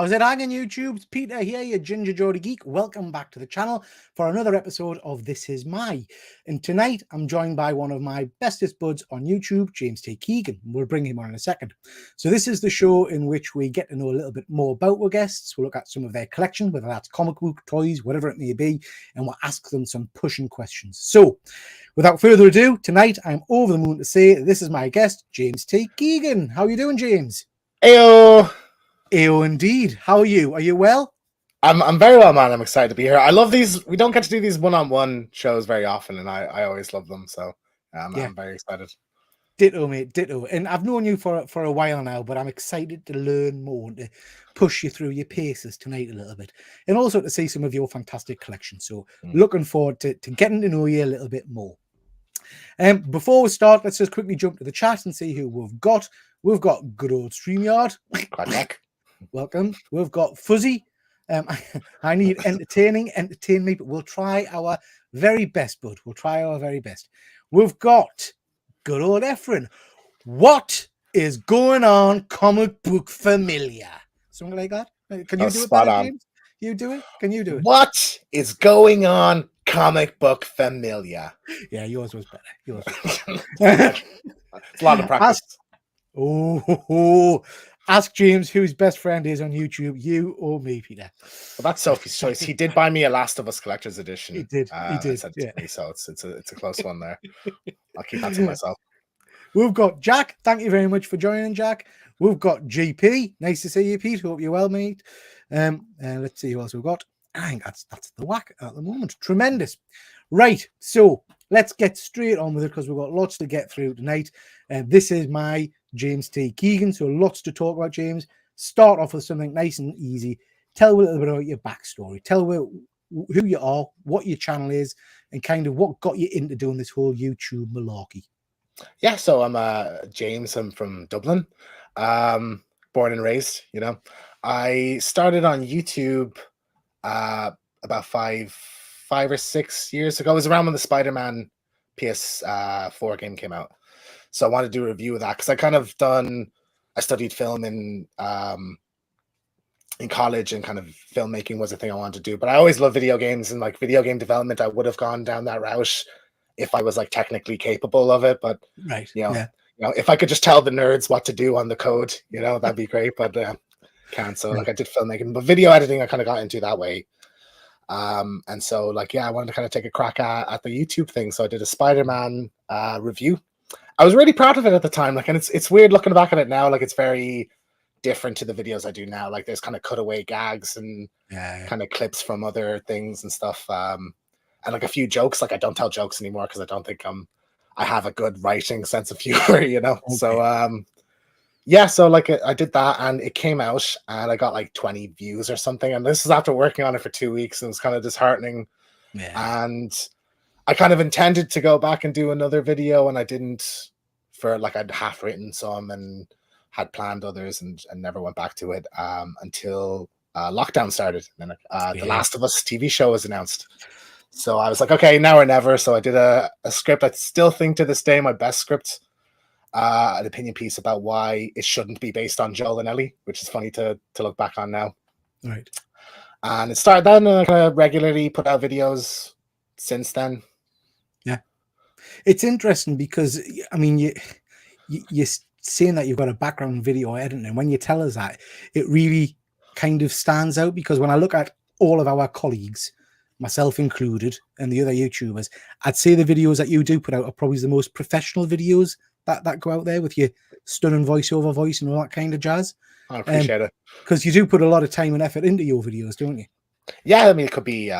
How's it hanging, YouTube? It's Peter here, your Ginger Jody Geek. Welcome back to the channel for another episode of This Is My. And tonight, I'm joined by one of my bestest buds on YouTube, James T. Keegan. We'll bring him on in a second. So this is the show in which we get to know a little bit more about our guests. We'll look at some of their collection, whether that's comic book, toys, whatever it may be, and we'll ask them some pushing questions. So, without further ado, tonight, I'm over the moon to say this is my guest, James T. Keegan. How are you doing, James? Ayo! Ayo, indeed. How are you? Are you well? I'm very well, man. I'm excited to be here. I love these. We don't get to do these one-on-one shows very often, and I always love them. So I'm very excited. Ditto, mate. Ditto. And I've known you for a while now, but I'm excited to learn more and to push you through your paces tonight a little bit, and also to see some of your fantastic collection. So looking forward to getting to know you a little bit more. Before we start, let's just quickly jump to the chat and see who we've got. We've got good old StreamYard. Welcome. We've got Fuzzy. I need entertain me, but we'll try our very best, bud. We'll try our very best. We've got good old Efren. What is going on, comic book familiar? Something like that. Can you do it better, James? You do it? Can you do it? What is going on, comic book familiar? Yeah, yours was better. Yours was better. It's a lot of practice. Ask James who his best friend is on YouTube, you or me, Peter. Well, that's Sophie's choice. He did buy me a Last of Us collector's edition. He did. Me, so it's a close one there. I'll keep that to myself. We've got Jack. Thank you very much for joining, Jack. We've got GP. Nice to see you, Pete. Hope you're well, mate. Let's see who else we've got. I think that's the whack at the moment. Tremendous. Right. So let's get straight on with it because we've got lots to get through tonight. This is my James T. Keegan. So lots to talk about, James. Start off with something nice and easy. Tell a little bit about your backstory. Tell who you are, what your channel is, and kind of what got you into doing this whole YouTube malarkey. Yeah, so I'm James. I'm from Dublin, born and raised. You know, I started on YouTube about five or 6 years ago. It was around when the Spider-Man PS4 game came out. So I wanted to do a review of that because I studied film in college, and kind of filmmaking was a thing I wanted to do. But I always loved video games and like video game development. I would have gone down that route if I was like technically capable of it. But you know, if I could just tell the nerds what to do on the code, you know, that'd be great. But can't. So like I did filmmaking, but video editing I kind of got into that way. And so like I wanted to kind of take a crack at the YouTube thing. So I did a Spider-Man review. I was really proud of it at the time, like, and it's weird looking back at it now. Like, it's very different to the videos I do now. Like, there's kind of cutaway gags and kind of clips from other things and stuff, and like a few jokes. Like, I don't tell jokes anymore because I don't think I have a good writing sense of humor, you know. Okay. So so like I did that, and it came out, and I got like 20 views or something. And this is after working on it for 2 weeks, and it was kind of disheartening. And I kind of intended to go back and do another video, and I didn't. For like I'd half written some and had planned others, and never went back to it until lockdown started. And The Last of Us TV show was announced. So I was like, okay, now or never. So I did a script. I still think to this day my best script, an opinion piece about why it shouldn't be based on Joel and Ellie, which is funny to look back on now. Right. And it started then, and I kind of regularly put out videos since then. It's interesting because, I mean, you're saying that you've got a background in video editing, and when you tell us that, it really kind of stands out, because when I look at all of our colleagues, myself included, and the other YouTubers, I'd say the videos that you do put out are probably the most professional videos that go out there with your stunning voiceover voice and all that kind of jazz. I appreciate it. Because you do put a lot of time and effort into your videos, don't you? Yeah, I mean, it could be...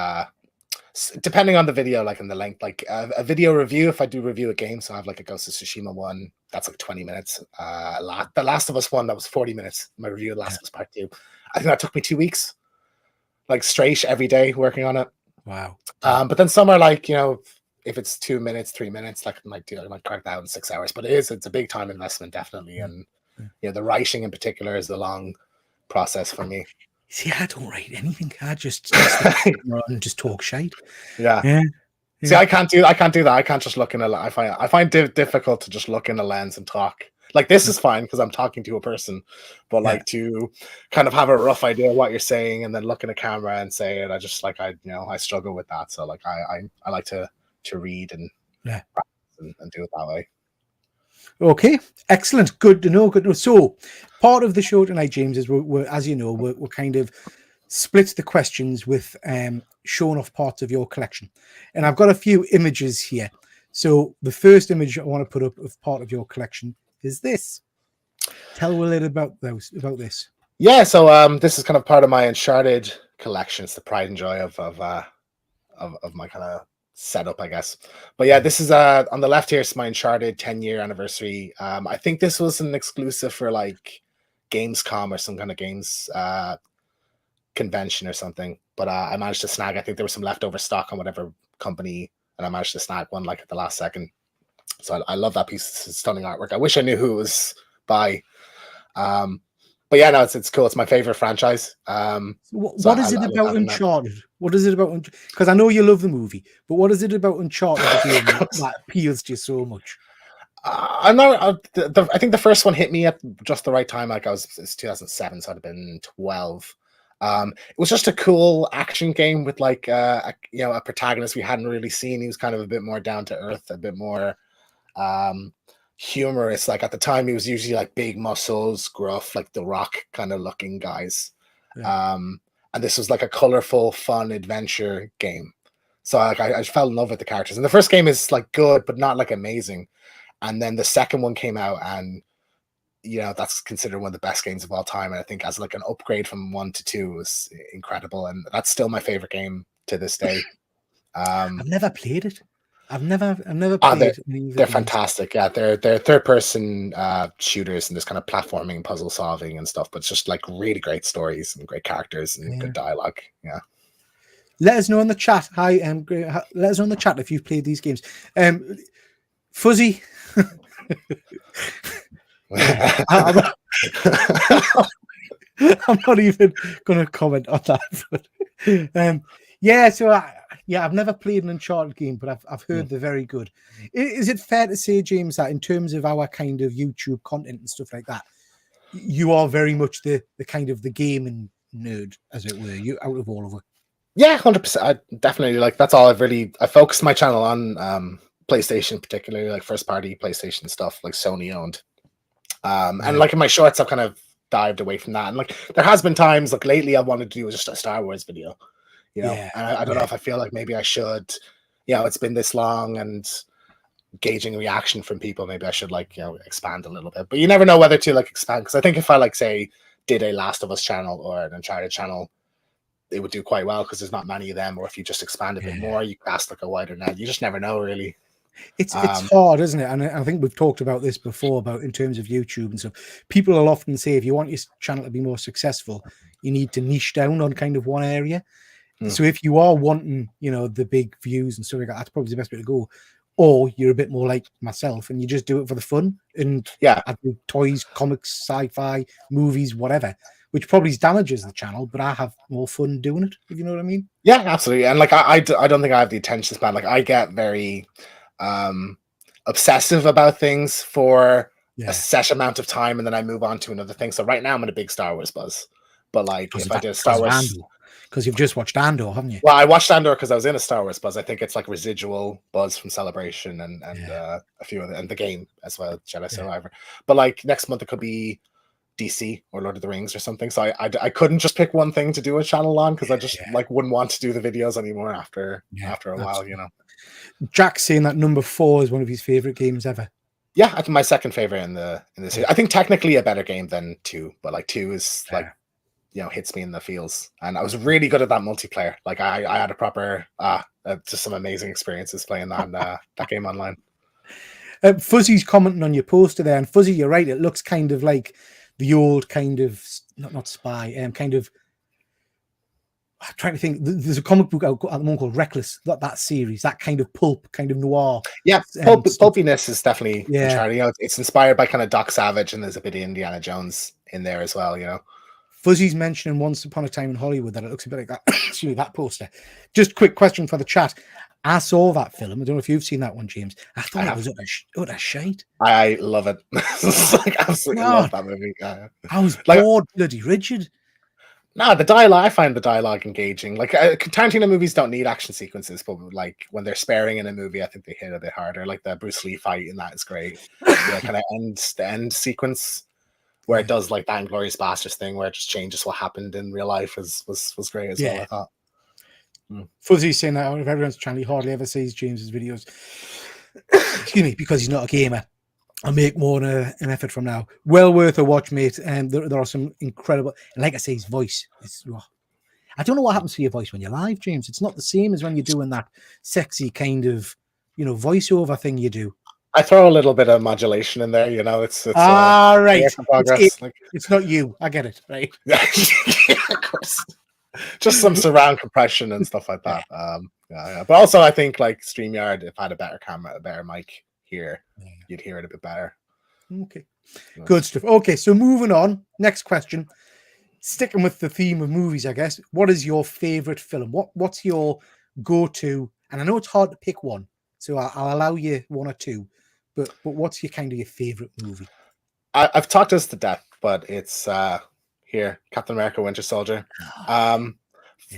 depending on the video, like in the length, like a video review, if I do review a game, so I have like a Ghost of Tsushima one, that's like 20 minutes. The Last of Us one, that was 40 minutes. My review of The Last of Us Part 2. I think that took me 2 weeks, like straight every day working on it. Wow. But then some are like, you know, if it's 2 minutes, 3 minutes, like I might crack that out in 6 hours. But it's a big time investment, definitely. And you know, the writing in particular is the long process for me. See, I don't write anything. I just talk shite. Yeah. See, I can't do that. I can't just look in a. I find it difficult to just look in a lens and talk. Like this is fine because I'm talking to a person, but like to kind of have a rough idea of what you're saying and then look in a camera and say it, I just like I struggle with that. So like I like to read and practice and do it that way. Okay, excellent. Good to know. Good to know. So, part of the show tonight, James, is we're as you know, we're kind of split the questions with showing off parts of your collection, and I've got a few images here. So, the first image I want to put up of part of your collection is this. Tell a little about this. Yeah, so this is kind of part of my Uncharted collection. It's the pride and joy of my kind of setup, I guess. But yeah, this is on the left here is my Uncharted 10-year anniversary. I think this was an exclusive for like Gamescom or some kind of games convention or something. But I managed to snag, I think there was some leftover stock on whatever company, and I managed to snag one like at the last second. So I love that piece. It's stunning artwork. I wish I knew who it was by. But yeah, no, it's cool. It's my favorite franchise. What is it about Uncharted? What is it about? Because I know you love the movie, but what is it about Uncharted that appeals to you so much? I'm not. I think the first one hit me at just the right time. Like it's 2007, so I'd have been 12. It was just a cool action game with like a protagonist we hadn't really seen. He was kind of a bit more down to earth, a bit more humorous. Like at the time he was usually like big muscles, gruff, like The Rock kind of looking guys. And this was like a colorful, fun adventure game. So like I fell in love with the characters. And the first game is like good, but not like amazing. And then the second one came out, and that's considered one of the best games of all time. And I think as like an upgrade from 1 to 2 was incredible. And that's still my favorite game to this day. I've never played it. I've never played. They're fantastic. Yeah, they're third person shooters and this kind of platforming, puzzle solving and stuff. But it's just like really great stories and great characters and good dialogue. Yeah. Let us know in the chat. Hi, let us know in the chat if you've played these games. Fuzzy. I'm not even going to comment on that. But, I've never played an Uncharted game, but I've heard they're very good. Is it fair to say, James, that in terms of our kind of YouTube content and stuff like that, you are very much the kind of the gaming nerd, as it were, you out of all of it? Yeah, 100%. I definitely like that's all I focused my channel on. PlayStation, particularly like first party PlayStation stuff, like Sony owned. And like in my shorts, I've kind of dived away from that. And like there has been times like lately I wanted to do just a Star Wars video, and I don't know if I feel like maybe I should, it's been this long and gauging reaction from people, maybe I should like, expand a little bit, but you never know whether to like expand. Cause I think if I like say did a Last of Us channel or an Uncharted channel, it would do quite well because there's not many of them. Or if you just expand a bit more, you cast like a wider net. You just never know really. It's hard, isn't it? And I think we've talked about this before about in terms of YouTube and stuff. People will often say if you want your channel to be more successful, you need to niche down on kind of one area. So if you are wanting, the big views and stuff like that, that's probably the best way to go. Or you're a bit more like myself and you just do it for the fun. And I do toys, comics, sci-fi, movies, whatever, which probably damages the channel, but I have more fun doing it, if you know what I mean. Yeah, absolutely. And like I don't think I have the attention span. Like I get very obsessive about things for a set amount of time, and then I move on to another thing. So right now I'm in a big Star Wars buzz, but like if I did Star Wars, because you've just watched Andor, haven't you? Well, I watched Andor because I was in a Star Wars buzz. I think it's like residual buzz from Celebration and a few other, and the game as well, Jedi Survivor. But like next month it could be DC or Lord of the Rings or something. So I couldn't just pick one thing to do a channel on because I just like wouldn't want to do the videos anymore after a while, Jack's saying that number 4 is one of his favorite games ever. Yeah, I think my second favorite in the series. I think technically a better game than 2, but like 2 is like hits me in the feels. And I was really good at that multiplayer. Like I had a proper just some amazing experiences playing that that game online. Fuzzy's commenting on your poster there, and Fuzzy, you're right. It looks kind of like the old kind of not spy, kind of. I'm trying to think. There's a comic book out at the moment called Reckless. That series, that kind of pulp, kind of noir. Yeah, pulpiness is definitely it's inspired by kind of Doc Savage, and there's a bit of Indiana Jones in there as well. Fuzzy's mentioning Once Upon a Time in Hollywood that it looks a bit like that. Excuse me, that poster. Just quick question for the chat: I saw that film. I don't know if you've seen that one, James. I thought it was utter shite. I love it. Like, absolutely love that movie. I was bored, bloody rigid. No, the dialogue. I find the dialogue engaging. Like Tarantino movies don't need action sequences, but like when they're sparing in a movie, I think they hit a bit harder. Like the Bruce Lee fight in that is great. Yeah, kind of the end sequence where it does like that Inglourious Basterds thing, where it just changes what happened in real life was great as well. I thought. Fuzzy's saying that if everyone's trying, he hardly ever sees James's videos. Excuse me, because he's not a gamer. I'll make more an effort from now. Well worth a watch, mate. And there are some incredible, and like I say, his voice is. I don't know what happens to your voice when you're live, James. It's not the same as when you're doing that sexy kind of, voiceover thing you do. I throw a little bit of modulation in there, it's right. Progress. It's not you. I get it, right? Yeah, of course. Just some surround compression and stuff like that. Yeah. But also, I think like StreamYard, if I had a better camera, a better mic here, you'd hear it a bit better. Okay, good stuff. Okay, so moving on. Next question. Sticking with the theme of movies, I guess. What is your favorite film? What's your go-to? And I know it's hard to pick one, so I'll allow you one or two. But what's your favorite movie? I've talked this to death, but it's here, Captain America: Winter Soldier.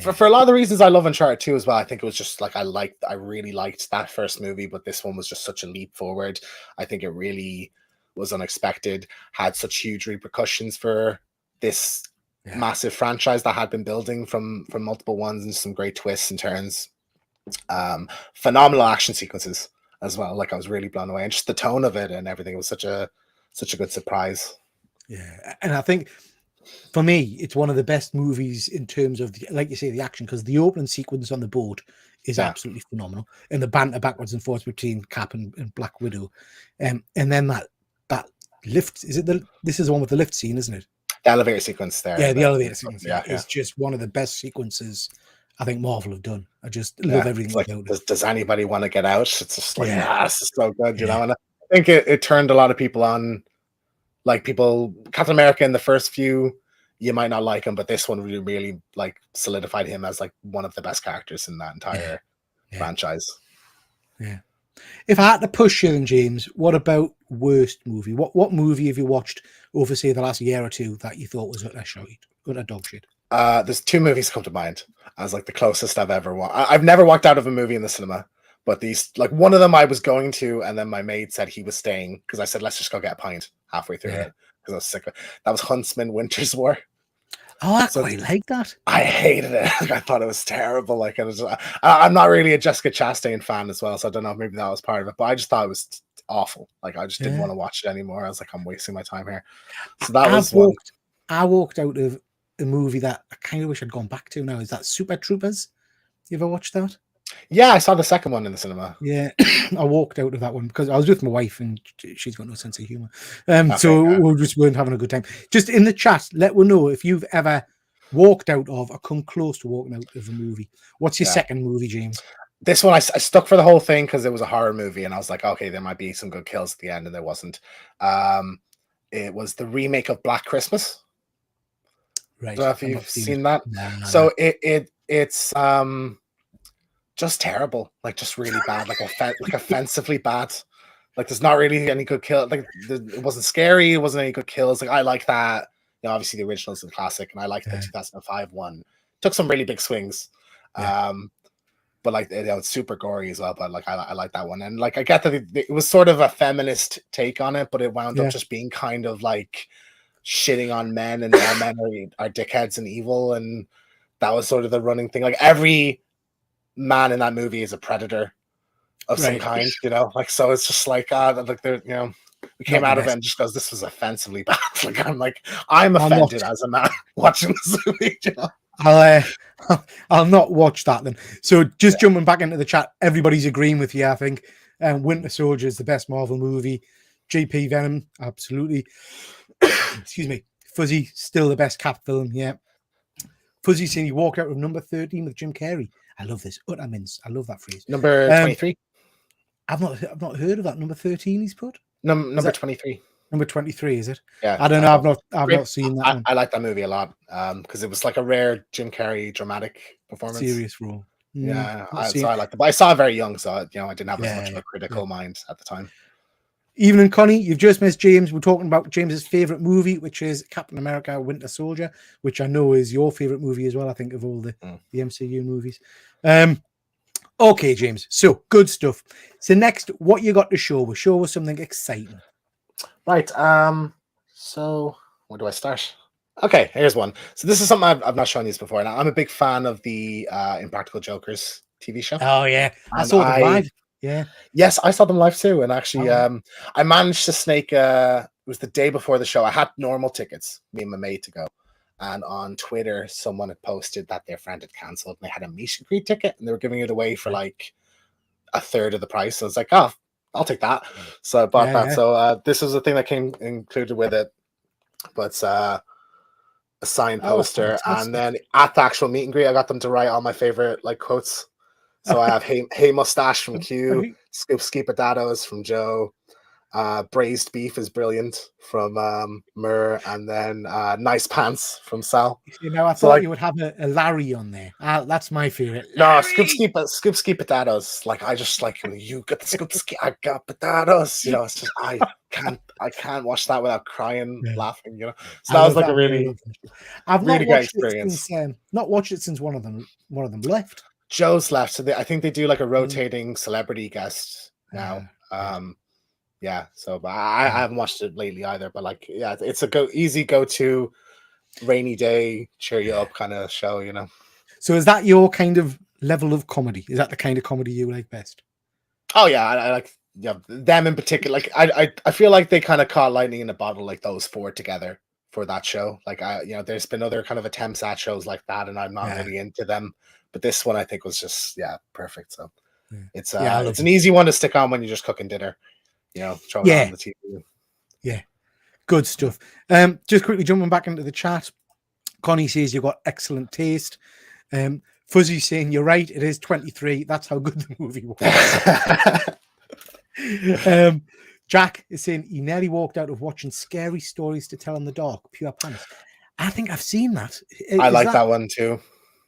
For a lot of the reasons I love Uncharted 2 as well. I think it was just like I really liked that first movie, but this one was just such a leap forward. I think it really was unexpected, had such huge repercussions for this massive franchise that had been building from multiple ones, and some great twists and turns. Phenomenal action sequences as well. Like I was really blown away, and just the tone of it and everything was such a good surprise. Yeah, and I think for me, it's one of the best movies in terms of, like you say, the action, because the opening sequence on the boat is absolutely phenomenal, and the banter backwards and forwards between Cap and Black Widow, and then that lift. This is the one with the lift scene, isn't it? The elevator sequence there. Yeah, the elevator sequence. Yeah, is just one of the best sequences I think Marvel have done. I just love everything about it. Does anybody want to get out? It's just like, this is so good, you know. And I think it turned a lot of people on. Like Captain America in the first few, you might not like him, but this one really like solidified him as like one of the best characters in that entire franchise. Yeah. If I had to push you then, James, what about worst movie? What movie have you watched over, say, the last year or two that you thought was utter dog shit? There's two movies come to mind as like the closest I've ever watched. I've never walked out of a movie in the cinema, but these, like, one of them I was going to, and then my mate said he was staying because I said, let's just go get a pint halfway through it because I was sick of it. That was Huntsman: Winter's War. Oh, I quite like that. I hated it. I thought it was terrible. Like, I'm not really a Jessica Chastain fan as well, so I don't know if maybe that was part of it, but I just thought it was awful. Like, I just didn't want to watch it anymore. I was like, I'm wasting my time here. So that was one. I walked out of a movie that I kind of wish I'd gone back to now. Is that Super Troopers? You ever watched that? Yeah, I saw the second one in the cinema. Yeah, I walked out of that one because I was with my wife and she's got no sense of humor. So we just weren't having a good time. Just in the chat, let me know if you've ever walked out of or come close to walking out of a movie. What's your second movie, James? This one I stuck for the whole thing because it was a horror movie, and I was like, okay, there might be some good kills at the end, and there wasn't. It was the remake of Black Christmas. Right. I don't know if you've seen that. No. So it's just terrible, like just really bad, like offensively bad. Like there's not really any good kill. Like it wasn't scary. It wasn't any good kills. Like I like that. You know, obviously the original is a classic, and I like the 2005 one. Took some really big swings, but like it's super gory as well. But like I like that one, and like I get that it was sort of a feminist take on it, but it wound up just being kind of like shitting on men, and all men are dickheads and evil, and that was sort of the running thing. Like every man in that movie is a predator of some kind, you know. Like so, it's just like like they're, you know, we came out of it and just goes, this was offensively bad. Like I'm offended as a man watching this movie. You know? I'll not watch that then. So just jumping back into the chat, everybody's agreeing with you. I think Winter Soldier is the best Marvel movie. JP Venom, absolutely. Excuse me. Fuzzy, still the best Cap film. Yeah. Fuzzy saying you walked out of number 13 with Jim Carrey. I love this. Utter mince. I love that phrase. Number 23. I've not heard of that. Number 13 he's put. Number 23. Number 23, is it? Yeah. I don't know. I've not seen that one. I like that movie a lot because it was like a rare Jim Carrey dramatic performance. Serious role. Yeah, so I liked it, but I saw it very young, so I didn't have as much of a critical mind at the time. Evening, Connie. You've just missed James. We're talking about James's favorite movie, which is Captain America: Winter Soldier, which I know is your favorite movie as well. I think of all the MCU movies. Okay, James. So good stuff. So next, what you got to show? We'll show us something exciting. Right. So where do I start? Okay, here's one. So this is something I've not shown you before, and I'm a big fan of the Impractical Jokers TV show. Oh yeah, I saw them live. Yeah. Yes, I saw them live too, and actually, I managed to snake. It was the day before the show. I had normal tickets, me and my mate, to go, and on Twitter, someone had posted that their friend had cancelled, and they had a meet and greet ticket, and they were giving it away for like a third of the price. So I was like, oh, I'll take that. So I bought that. Yeah. So this was the thing that came included with it, but a signed poster, and then at the actual meet and greet, I got them to write all my favorite like quotes. So I have hey mustache from Q, Scoop potatoes from Joe, braised beef is brilliant from Mur, and then nice pants from Sal. I thought you would have a Larry on there. That's my favorite. No, Scoop potatoes. Like I just like you got the Scoop I got potatoes. It's just I can't watch that without crying, laughing. So that was like a really, I've not watched experience. Not watched it since one of them left. Joe's left, so I think they do like a rotating celebrity guest now. Yeah, so but I haven't watched it lately either. But like, yeah, it's a easy go-to rainy day, cheer you up kind of show, So is that your kind of level of comedy? Is that the kind of comedy you like best? Oh yeah, I like them in particular. Like I feel like they kind of caught lightning in a bottle, like those four together for that show. Like there's been other kind of attempts at shows like that, and I'm not really into them. But this one I think was just perfect. So it's an easy one to stick on when you're just cooking dinner. Throw it on the TV. Yeah, good stuff. Just quickly jumping back into the chat, Connie says you've got excellent taste. Fuzzy saying you're right, it is 23. That's how good the movie was. Jack is saying he nearly walked out of watching Scary Stories to Tell in the Dark, Pure Panic. I think I've seen that. I like that one too.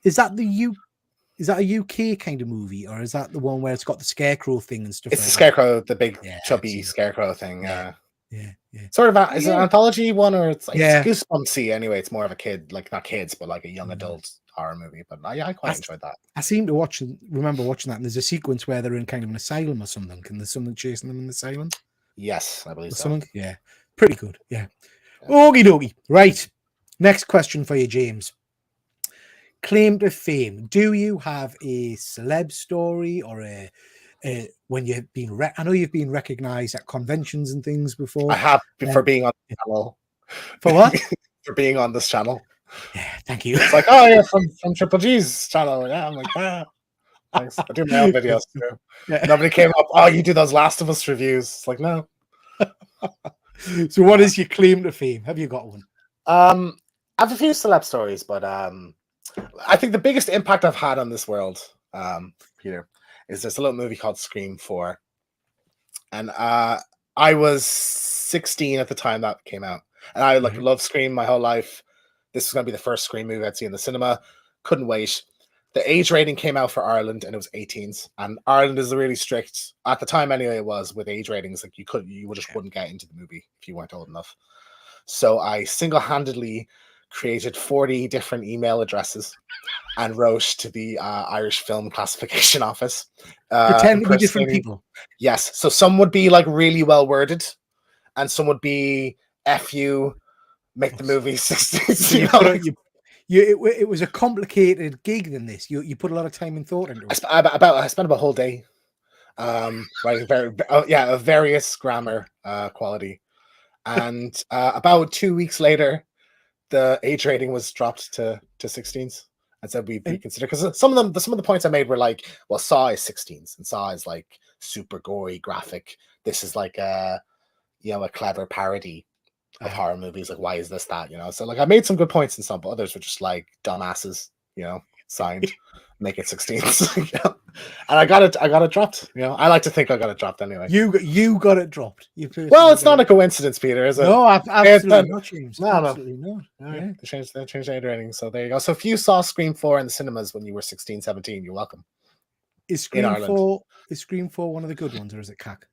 Is that a UK kind of movie, or is that the one where it's got the scarecrow thing and stuff? It's the scarecrow, the big chubby scarecrow thing. Yeah. Sort of is it an anthology one, or it's like it's Goosebumpsy anyway. It's more of a kid, like not kids, but like a young adult horror movie. But I quite enjoyed that. I seem to remember watching that, and there's a sequence where they're in kind of an asylum or something. And there's something chasing them in the asylum. Yes, I believe so. Something, pretty good. Yeah. Okie dokie. Right. Next question for you, James. Claim to fame. Do you have a celeb story or when you've been I know you've been recognized at conventions and things before. I have for being on the channel. For what? For being on this channel. Yeah, thank you. It's like, oh yeah, from Triple G's channel. Yeah, I'm like, thanks. I do my own videos too. Nobody came up, oh, you do those Last of Us reviews. It's like, no. So what is your claim to fame? Have you got one? I have a few celeb stories, but I think the biggest impact I've had on this world, Peter, is there's a little movie called Scream 4. And I was 16 at the time that came out. And I loved Scream my whole life. This was going to be the first Scream movie I'd see in the cinema. Couldn't wait. The age rating came out for Ireland, and it was 18s. And Ireland is really strict, at the time anyway, it was, with age ratings. Like you just wouldn't get into the movie if you weren't old enough. So I single-handedly created 40 different email addresses and wrote to the Irish Film Classification Office. Pretend to be different people. Yes. So some would be like really well worded, and some would be F you, make the movie 16s. It was a complicated gig than this. You put a lot of time and thought into it. I spent about a whole day writing a various grammar quality. And about 2 weeks later, the age rating was dropped to 16s, and said we'd be considered, because some of the points I made were like, well, Saw is 16s, and Saw is like super gory, graphic. This is like a clever parody of horror movies. Like, why is this that? So like I made some good points in some, but others were just like dumbasses. signed, make it 16s. Yeah. And I got it dropped. I like to think I got it dropped anyway. You got it dropped. Well, it's not a coincidence, Peter, is it? No, absolutely not, James. No, absolutely not. Yeah. They changed the rating. So there you go. So if you saw Scream 4 in the cinemas when you were 16, 17, you're welcome. Is Scream 4 one of the good ones, or is it cack?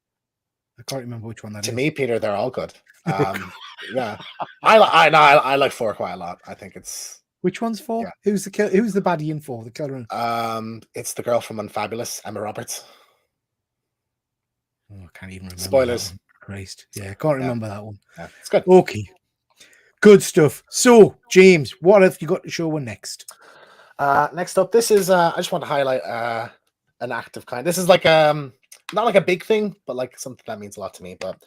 I can't remember which one that is. To me, Peter, they're all good. Yeah, I like 4 quite a lot. I think it's. Which one's 4? Yeah. Who's the baddie in 4? The killer. It's the girl from Unfabulous, Emma Roberts. Oh, I can't even remember. Spoilers. Christ. Yeah, I can't remember that one. Yeah, it's good. Okay. Good stuff. So, James, what have you got to show next? Next up, this is I just want to highlight an act of kind. This is like not like a big thing, but like something that means a lot to me. But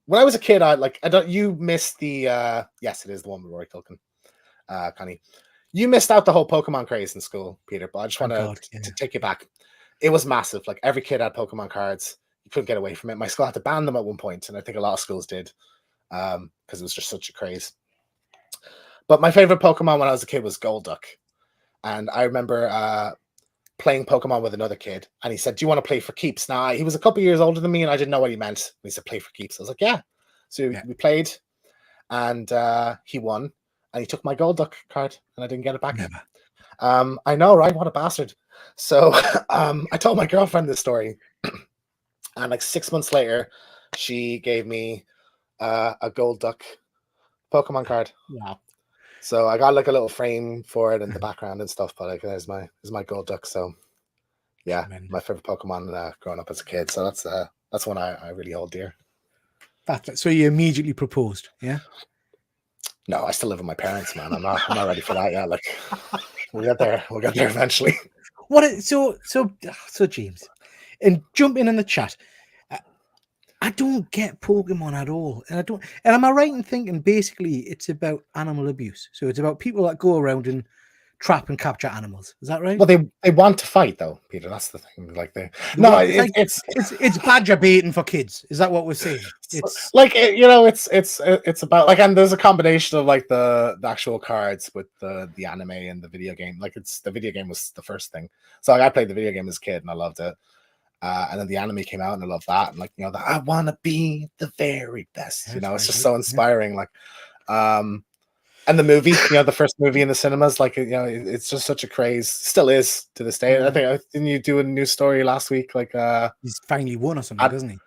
when I was a kid, you missed the yes, it is the one with Rory Culkin. Connie, you missed out the whole Pokemon craze in school, Peter, but I just want to take you back. It was massive. Like every kid had Pokemon cards. You couldn't get away from it. My school had to ban them at one point, and I think a lot of schools did because it was just such a craze. But my favorite Pokemon when I was a kid was Golduck. And I remember playing Pokemon with another kid, and he said, "Do you want to play for keeps?" Now, he was a couple of years older than me, and I didn't know what he meant. He said, "Play for keeps." I was like, "Yeah." So we played, and he won, and he took my Golduck card, and I didn't get it back. Never. I know, right? What a bastard. So I told my girlfriend this story, and like 6 months later, she gave me a Golduck Pokemon card. Wow. So I got like a little frame for it in the background and stuff, but like there's my Golduck. So yeah, my favorite Pokemon growing up as a kid. So that's one I really hold dear. So you immediately proposed, yeah? No, I still live with my parents, man. I'm not ready for that yet. Like we'll get there eventually. So James, and jump in the chat. I don't get Pokemon at all, and am I right in thinking basically it's about animal abuse? So it's about people that go around and trap and capture animals. Is that right? Well, they want to fight though, Peter. That's the thing. Like it's badger baiting for kids. Is that what we're saying? It's like it's about like, and there's a combination of like the actual cards with the anime and the video game. Like the video game was the first thing. So like, I played the video game as a kid and I loved it. And then the anime came out and I love that. And like, I want to be the very best, it's just so inspiring. Like, and the movie, the first movie in the cinemas, like, it's just such a craze, still is to this day. I think, didn't you do a news story last week? Like, he's finally won or something, doesn't he?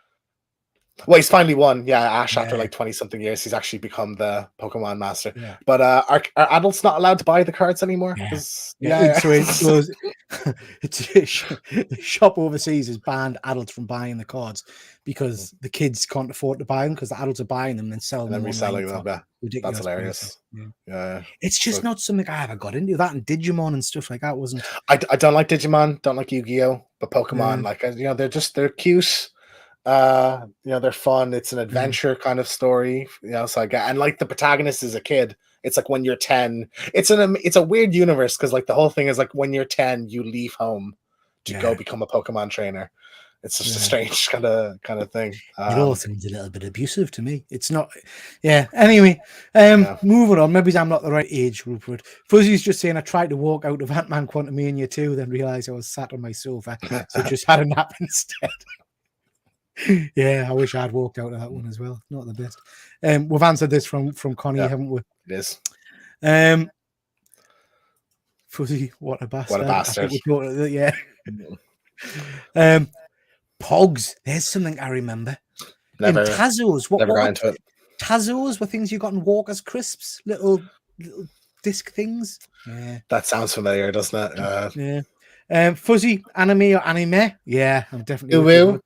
Well, he's finally won. Yeah, Ash, after like 20-something years, he's actually become the Pokemon master. Yeah. But are adults not allowed to buy the cards anymore? Yeah. So it's shop overseas has banned adults from buying the cards because the kids can't afford to buy them because the adults are buying them and selling them. Reselling them. Ridiculous. That's hilarious. Yeah. It's just not something I ever got into. That and Digimon and stuff like that wasn't. I don't like Digimon, don't like Yu-Gi-Oh, but Pokemon, like, they're cute. They're fun. It's an adventure kind of story. So I get, and like the protagonist is a kid. It's like when you're 10. It's a weird universe because like the whole thing is like when you're 10, you leave home to go become a Pokemon trainer. It's just a strange kind of thing. It all seems a little bit abusive to me. It's not. Yeah. Anyway, moving on. Maybe I'm not the right age, Rupert. Fuzzy's just saying I tried to walk out of Ant-Man Quantumania 2, then realised I was sat on my sofa, so just had a nap instead. Yeah, I wish I'd walked out of that one as well. Not the best. We've answered this from Connie, haven't we? It is. Fuzzy, what a bastard. What a bastard. Yeah. Pogs. There's something I remember. Never. Tazos. Never got into it. Tazos were things you got in Walker's Crisps, little disc things. Yeah. That sounds familiar, doesn't it? Yeah. Fuzzy, anime or anime? Yeah, I'm definitely. Will.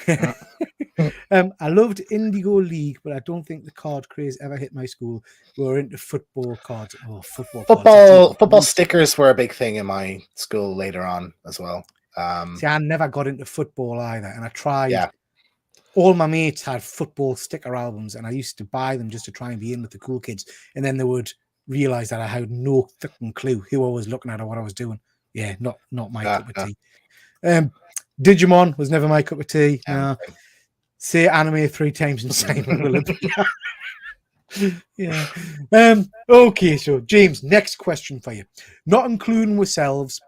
I loved Indigo League, but I don't think the card craze ever hit my school. We were into football cards. Oh, football stickers were a big thing in my school later on as well. See, I never got into football either, and I tried. Yeah. All my mates had football sticker albums, and I used to buy them just to try and be in with the cool kids. And then they would realize that I had no fucking clue who I was looking at or what I was doing. Yeah, not my cup of tea. Digimon was never my cup of tea. Say anime 3 times and Simon will appear. Yeah. Okay, so James, next question for you. Not including ourselves,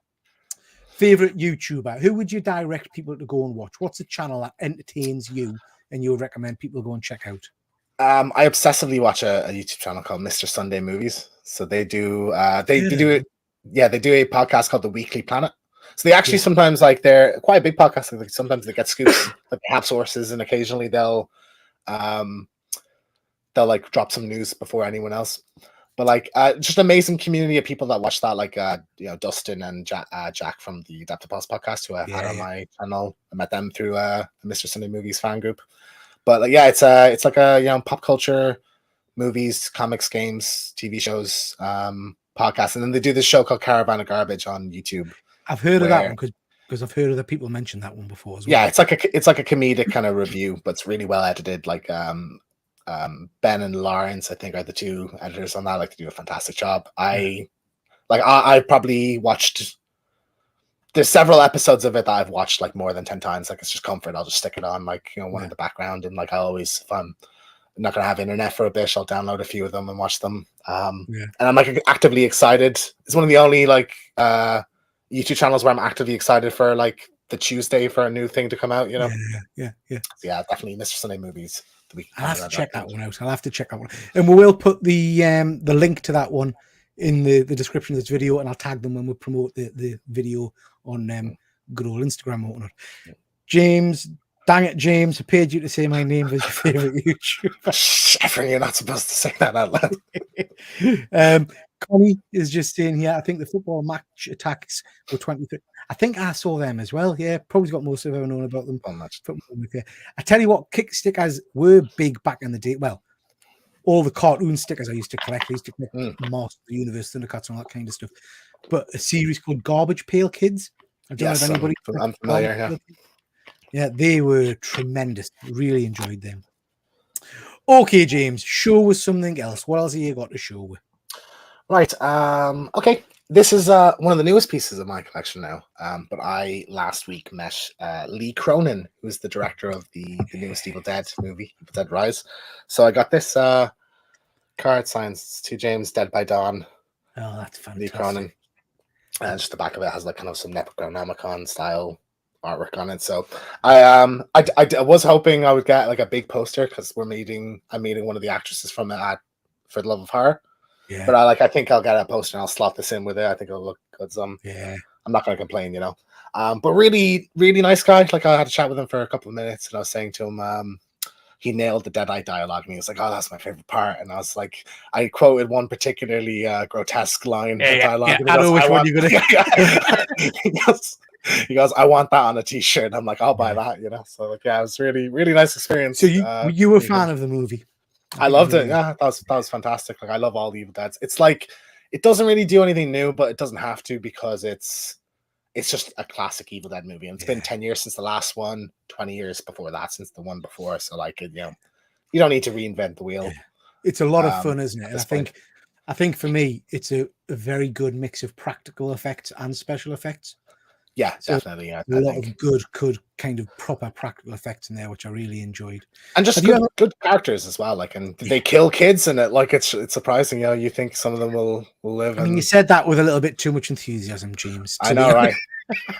favorite YouTuber. Who would you direct people to go and watch? What's a channel that entertains you and you would recommend people go and check out? I obsessively watch a YouTube channel called Mr. Sunday Movies. So they do they do it. Yeah, they do a podcast called The Weekly Planet. So they actually sometimes they're quite a big podcast. Like, sometimes they get scoops, like they have sources, and occasionally they'll like drop some news before anyone else. But just an amazing community of people that watch that, like Dustin and Jack from the Adaptapos podcast, who I've had on my channel. I met them through the Mr. Sunday Movies fan group. But it's like a pop culture, movies, comics, games, TV shows, podcast, and then they do this show called Caravan of Garbage on YouTube. I've heard of that one because I've heard other people mention that one before as well. Yeah, it's like a comedic kind of review, but it's really well edited. Like Ben and Lawrence, I think, are the two editors on that. Like, they do a fantastic job. I probably watched. There's several episodes of it that I've watched like more than 10 times. Like, it's just comfort. I'll just stick it on, like, one in the background, and like I always, if I'm not gonna have internet for a bit, I'll download a few of them and watch them. And I'm like actively excited. It's one of the only like YouTube channels where I'm actively excited for like the Tuesday for a new thing to come out. Yeah. So, yeah, definitely Mr. Sunday Movies. I'll have to check that one out. I'll have to check that one, and we will put the link to that one in the description of this video, and I'll tag them when we promote the video on good old Instagram or whatnot. James, dang it, James, I paid you to say my name as your favorite YouTuber. Sheffrey, you're not supposed to say that out loud. Connie is just saying here, I think the football match attacks were 23. I think I saw them as well. Yeah, probably got most of ever known about them. I tell you what, kick stickers were big back in the day. Well, all the cartoon stickers I used to collect. I used to collect Master of the Universe, Thundercats, and all that kind of stuff. But a series called Garbage Pail Kids. I don't know if anybody. I'm familiar. Yeah, they were tremendous. Really enjoyed them. Okay, James, show us something else. What else have you got to show with? Right. Okay. This is one of the newest pieces of my collection now. But I last week met Lee Cronin, who's the director of the newest Evil Dead movie, Evil Dead Rise. So I got this card signed to James, Dead by Dawn. Oh, that's fantastic. Lee Cronin. And just the back of it has like kind of some Necronomicon style artwork on it. So I was hoping I would get like a big poster because I'm meeting one of the actresses from it at For the Love of Horror. Yeah. But I think I'll get a poster and I'll slot this in with it. I think it'll look good. Yeah. I'm not gonna complain, But really, really nice guy. Like, I had a chat with him for a couple of minutes, and I was saying to him, he nailed the Deadite dialogue, and he was like, "Oh, that's my favorite part." And I was like, I quoted one particularly grotesque line of dialogue. I know which one you're gonna. He goes, "I want that on a T-shirt." I'm like, "I'll buy that," So like, yeah, it was really, really nice experience. So you were a fan of the movie? I loved it. Yeah, that was fantastic. Like, I love all the Evil Deads. It's like, it doesn't really do anything new, but it doesn't have to, because it's just a classic Evil Dead movie. And it's been 10 years since the last one, 20 years before that since the one before. So like, you don't need to reinvent the wheel. Yeah. It's a lot of fun, isn't it? And I think for me, it's a very good mix of practical effects and special effects. Yeah, so definitely. Yeah, a lot of good kind of proper practical effects in there, which I really enjoyed. And just good characters as well. Like, and they kill kids in it. Like, it's surprising. You think some of them will live. I mean, you said that with a little bit too much enthusiasm, James. I know, right?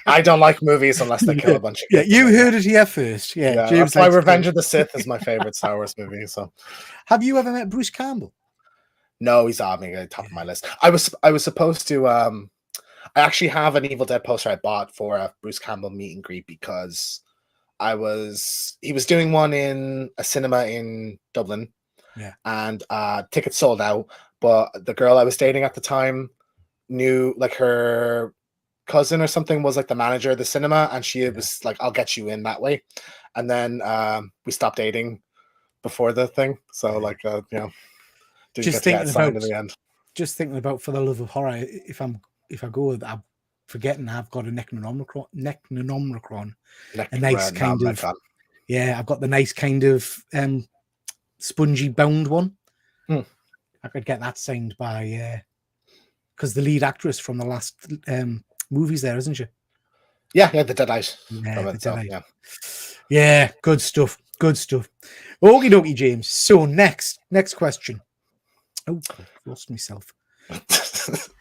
I don't like movies unless they kill a bunch of kids. Yeah, you heard it here first. Yeah, James. That's why Revenge of the Sith is my favorite Star Wars movie. So, have you ever met Bruce Campbell? No, he's on the top of my list. I was supposed to. I actually have an Evil Dead poster I bought for a Bruce Campbell meet and greet, because he was doing one in a cinema in Dublin. Yeah. And tickets sold out, but the girl I was dating at the time knew, like, her cousin or something was like the manager of the cinema, and she was like, "I'll get you in that way." And then we stopped dating before the thing. So like, didn't just get signed in the end. Just thinking about For the Love of Horror, if I go, I'm forgetting I've got a Necronomicon, a nice kind of I've got the nice kind of spongy bound one. I could get that signed by because the lead actress from the last movies there, isn't she? Yeah, the Deadite. Yeah, good stuff. Okie dokie, James. So next question. Oh God, lost myself.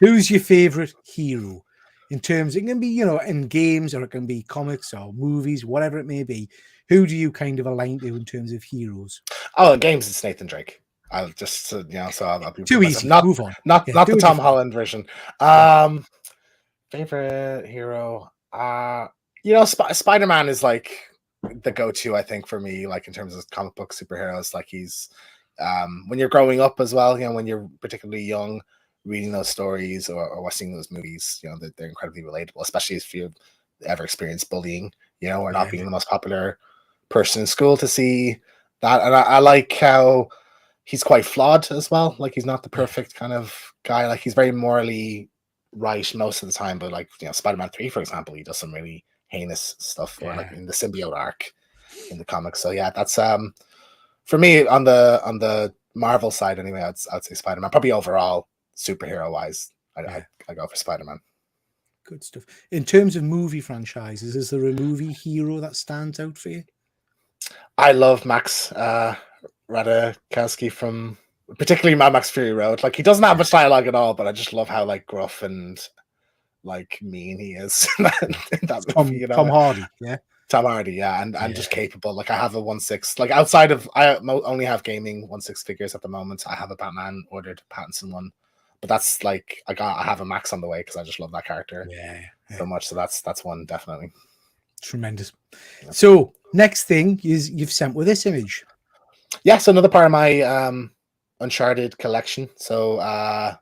Who's your favorite hero? In terms, it can be, you know, in games, or it can be comics or movies, whatever it may be. Who do you kind of align to in terms of heroes? Oh, in games, it's Nathan Drake. I'll just, you know, so I'll be Too myself. easy. Move on. Not Yeah, the do it Tom differently. Holland version. Yeah. Favorite hero. You know, Spider-Man is like the go-to, I think, for me, like in terms of comic book superheroes. Like he's when you're growing up as well, you know, when you're particularly young, reading those stories or watching those movies, you know, they're incredibly relatable, especially if you've ever experienced bullying, you know, or not being the most popular person in school to see that. And I like how he's quite flawed as well. Like he's not the perfect kind of guy. Like he's very morally right most of the time, but like, you know, Spider-Man 3, for example, he does some really heinous stuff, or like in the symbiote arc in the comics. So yeah, that's for me on the Marvel side anyway. I'd say Spider-Man. Probably overall superhero wise, I go for Spider-Man. Good stuff. In terms of movie franchises, is there a movie hero that stands out for you? I love Max Radakowski from particularly Mad Max Fury Road. Like he doesn't have much dialogue at all, but I just love how like gruff and like mean he is in that movie. You know, Tom Hardy, yeah. Tom Hardy, yeah, and just capable. Like I have a 1/6. Like outside of, I only have gaming 1/6 figures at the moment. I have a Batman ordered Pattinson one, but that's like I have a Max on the way because I just love that character so much. So that's one definitely. Tremendous. Yeah. So next thing is you've sent with this image. Yeah, so another part of my Uncharted collection. So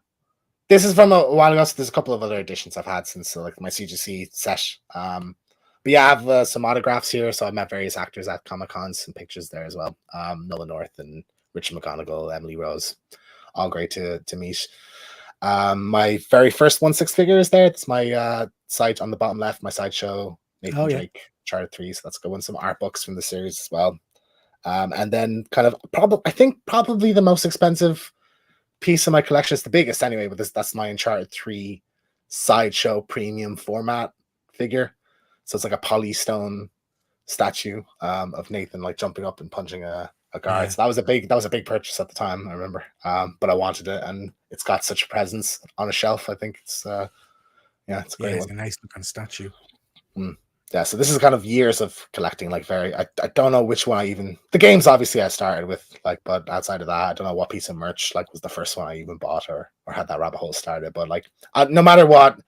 this is from a while ago. So there's a couple of other editions I've had since like my CGC set. But yeah, I have some autographs here. So I've met various actors at Comic-Cons, some pictures there as well. Nolan North and Richard McGonigal, Emily Rose, all great to meet. My very first 1/6 figure is there. It's my side on the bottom left, my sideshow, Nathan Drake, Uncharted 3. So that's going some art books from the series as well. And then kind of probably the most expensive piece of my collection. It's the biggest anyway, but that's my Uncharted 3 sideshow premium format figure. So it's like a polystone statue of Nathan like jumping up and punching a guard. So that was a big purchase at the time, I remember. But I wanted it, and it's got such a presence on a shelf. I think it's it's a great one. It's a nice looking statue. Yeah, so this is kind of years of collecting, like I don't know which one the games obviously I started with, like, but outside of that, I don't know what piece of merch like was the first one I even bought or had that rabbit hole started. But like no matter what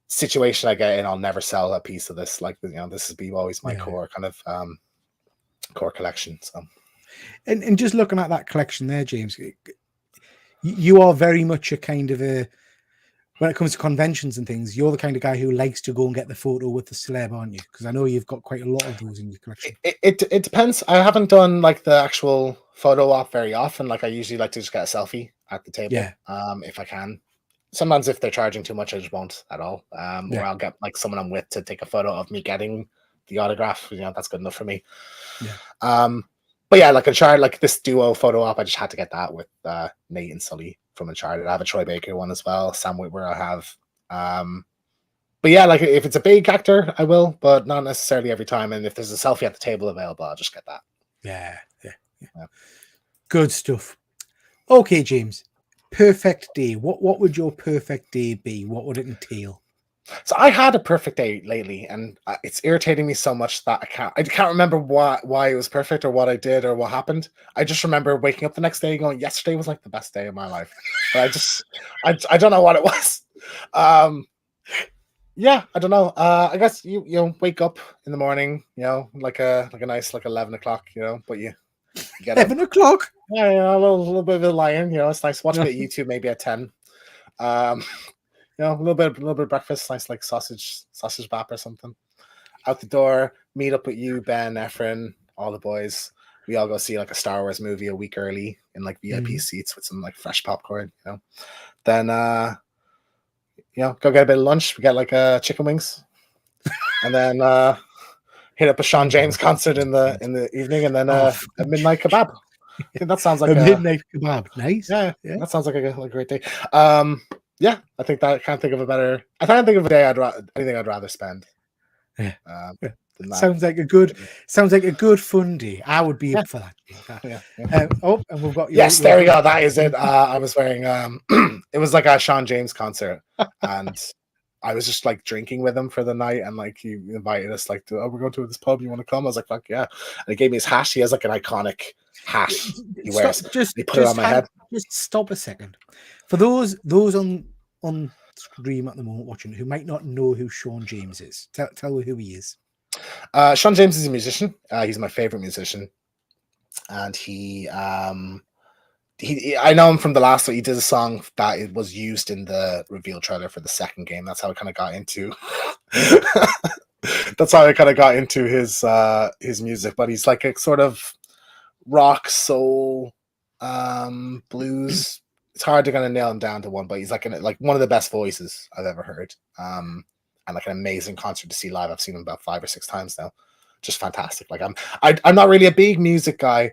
situation I get in, I'll never sell a piece of this. Like, you know, this will be always my core kind of core collection. So and just looking at that collection there, James, you are very much a kind of a, when it comes to conventions and things, you're the kind of guy who likes to go and get the photo with the celeb, aren't you? Because I know you've got quite a lot of those in your collection. It depends. I haven't done like the actual photo op very often. Like I usually like to just get a selfie at the table, if I can. Sometimes if they're charging too much, I just won't at all. Or I'll get like someone I'm with to take a photo of me getting the autograph. You know, that's good enough for me. But yeah, like Uncharted, like this duo photo op, I just had to get that with Nate and Sully from Uncharted. I have a Troy Baker one as well. Sam Witwer I have. But yeah, like if it's a big actor, I will, but not necessarily every time. And if there's a selfie at the table available, I'll just get that. Yeah. Good stuff. Okay, James. Perfect day. What would your perfect day be? What would it entail? So I had a perfect day lately, and it's irritating me so much that I can't remember why it was perfect or what I did or what happened. I just remember waking up the next day going, yesterday was like the best day of my life. But I don't know what it was. Yeah, I don't know. I guess you wake up in the morning, you know, like a nice like 11 o'clock, you know, but you get 11 o'clock. Yeah, you know, a little bit of a lion, you know. It's nice. Watch a bit of YouTube maybe at 10. You know, a little bit of breakfast, nice like sausage bap or something. Out the door, meet up with you, Ben, Efren, all the boys. We all go see like a Star Wars movie a week early in like VIP seats with some like fresh popcorn, you know. Then you know, go get a bit of lunch. We get like chicken wings, and then hit up a Sean James concert in the evening, and then a midnight kebab. I think that sounds like a midnight kebab. Nice. Yeah, that sounds like a great day. Yeah, I think that I can't think of a better. I can't think of a day anything I'd rather spend. Yeah. than that. Sounds like a good fun day. I would be up for that. And we've got yes, there we go. That is it. I was wearing it was like a Sean James concert, and I was just like drinking with him for the night, and like he invited us like to, we're going to this pub, you want to come? I was like, fuck yeah. And he gave me his hat. He has like an iconic hat he wears. He put it on my head. Just stop a second. For those on stream at the moment watching who might not know who Sean James is, tell me who he is. Sean James is a musician. He's my favorite musician, and he I know him from the last one. He did a song that it was used in the reveal trailer for the second game. That's how I kind of got into his music. But he's like a sort of rock, soul, blues. It's hard to kind of nail him down to one, but he's like one of the best voices I've ever heard. And like an amazing concert to see live. I've seen him about 5 or 6 times now. Just fantastic. Like I'm not really a big music guy,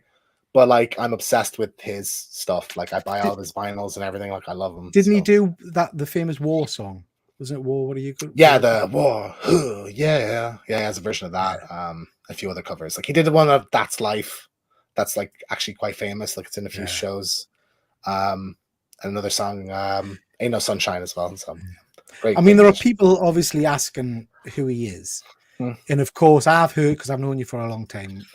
but like I'm obsessed with his stuff. Like I buy all his vinyls and everything. Like I love him. Didn't he do the famous War song? Wasn't it War? What are you good? Yeah, the War. Yeah. He has a version of that. A few other covers. Like he did the one of That's Life. That's like actually quite famous. Like it's in a few shows. Another song, Ain't No Sunshine as well. So great. I mean, there are people obviously asking who he is. And of course I've heard, because I've known you for a long time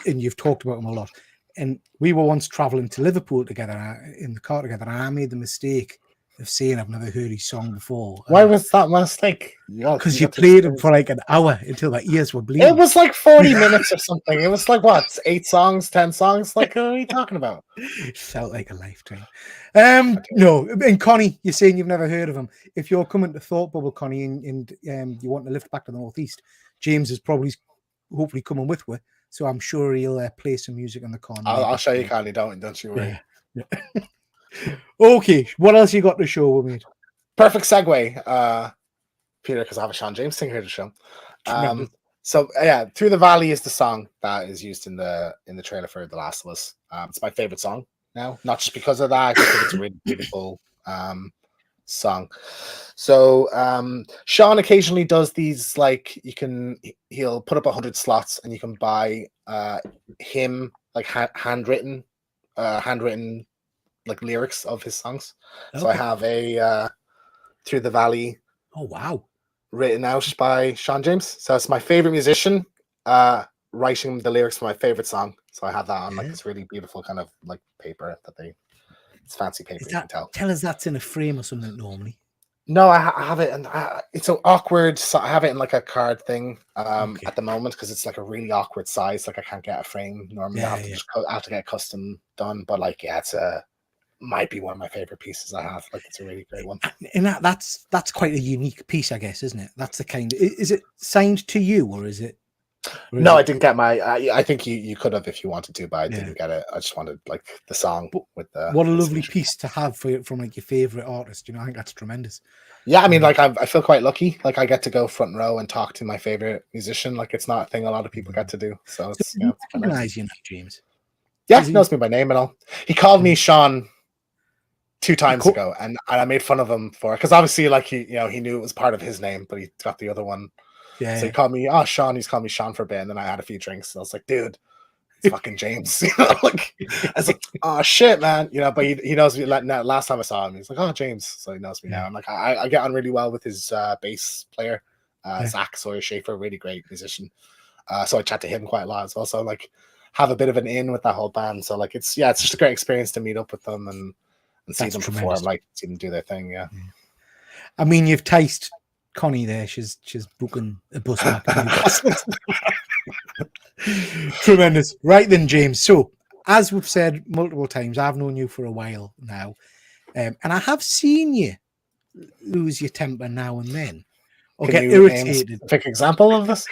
and you've talked about him a lot. And we were once traveling to Liverpool together in the car together, and I made the mistake of saying I've never heard his song before. Why was that mistake? Because you played him for like an hour until my ears were bleeding. It was like 40 minutes or something. It was like what, 8 songs, 10 songs? Like, what are you talking about? It felt like a lifetime. No, and Connie, you're saying you've never heard of him. If you're coming to Thought Bubble, Connie, and you want to lift back to the northeast, James is probably hopefully coming with you. So I'm sure he'll play some music on the corner. I'll show you, Connie. Don't you worry. Yeah. Okay, what else you got to show with me? Perfect segue, Peter, because I have a Sean James thing here to show. So yeah, Through the Valley is the song that is used in the trailer for The Last of Us. It's my favorite song now, not just because of that. I just think it's a really beautiful song. So Sean occasionally does these, like he'll put up 100 slots and you can buy him like handwritten like lyrics of his songs. Okay. So I have a Through the Valley. Oh wow. Written out by Sean James. So it's my favorite musician writing the lyrics for my favorite song. So I have that on like this really beautiful kind of like paper that it's fancy paper. You can tell us that's in a frame or something normally. No, I have it, and it's so awkward. So I have it in like a card thing at the moment because it's like a really awkward size. Like I can't get a frame normally. I have to get custom done. But like, yeah, it's might be one of my favorite pieces I have. Like it's a really great one. And that's quite a unique piece, I guess, isn't it? That's the kind. Is it signed to you or is it? No, I didn't get my. I think you could have if you wanted to, but I didn't get it. I just wanted like the song with the. What a lovely piece to have from like your favorite artist. You know, I think that's tremendous. Yeah, I mean, like I feel quite lucky. Like I get to go front row and talk to my favorite musician. Like it's not a thing a lot of people get to do. So it's recognize you now, James. Yeah, he knows me by name and all. He called me Sean 2 times ago, and I made fun of him for it because obviously, like he knew it was part of his name, but he got the other one. Yeah. So he called me, Sean. He's called me Sean for a bit, and then I had a few drinks, and I was like, dude, it's fucking James. Like I was like, oh shit, man. But he knows me. Like last time I saw him, he's like, oh James, so he knows me now. And like I get on really well with his bass player, Zach Sawyer-Schaefer, really great musician. So I chat to him quite a lot as well. So like have a bit of an in with that whole band. So like it's just a great experience to meet up with them and see them perform, like see them do their thing. Yeah. I mean, you've tasted Connie there. She's booking a bus back. Tremendous. Right then, James. So as we've said multiple times, I've known you for a while now, and I have seen you lose your temper now and then, or get irritated. Pick example of this.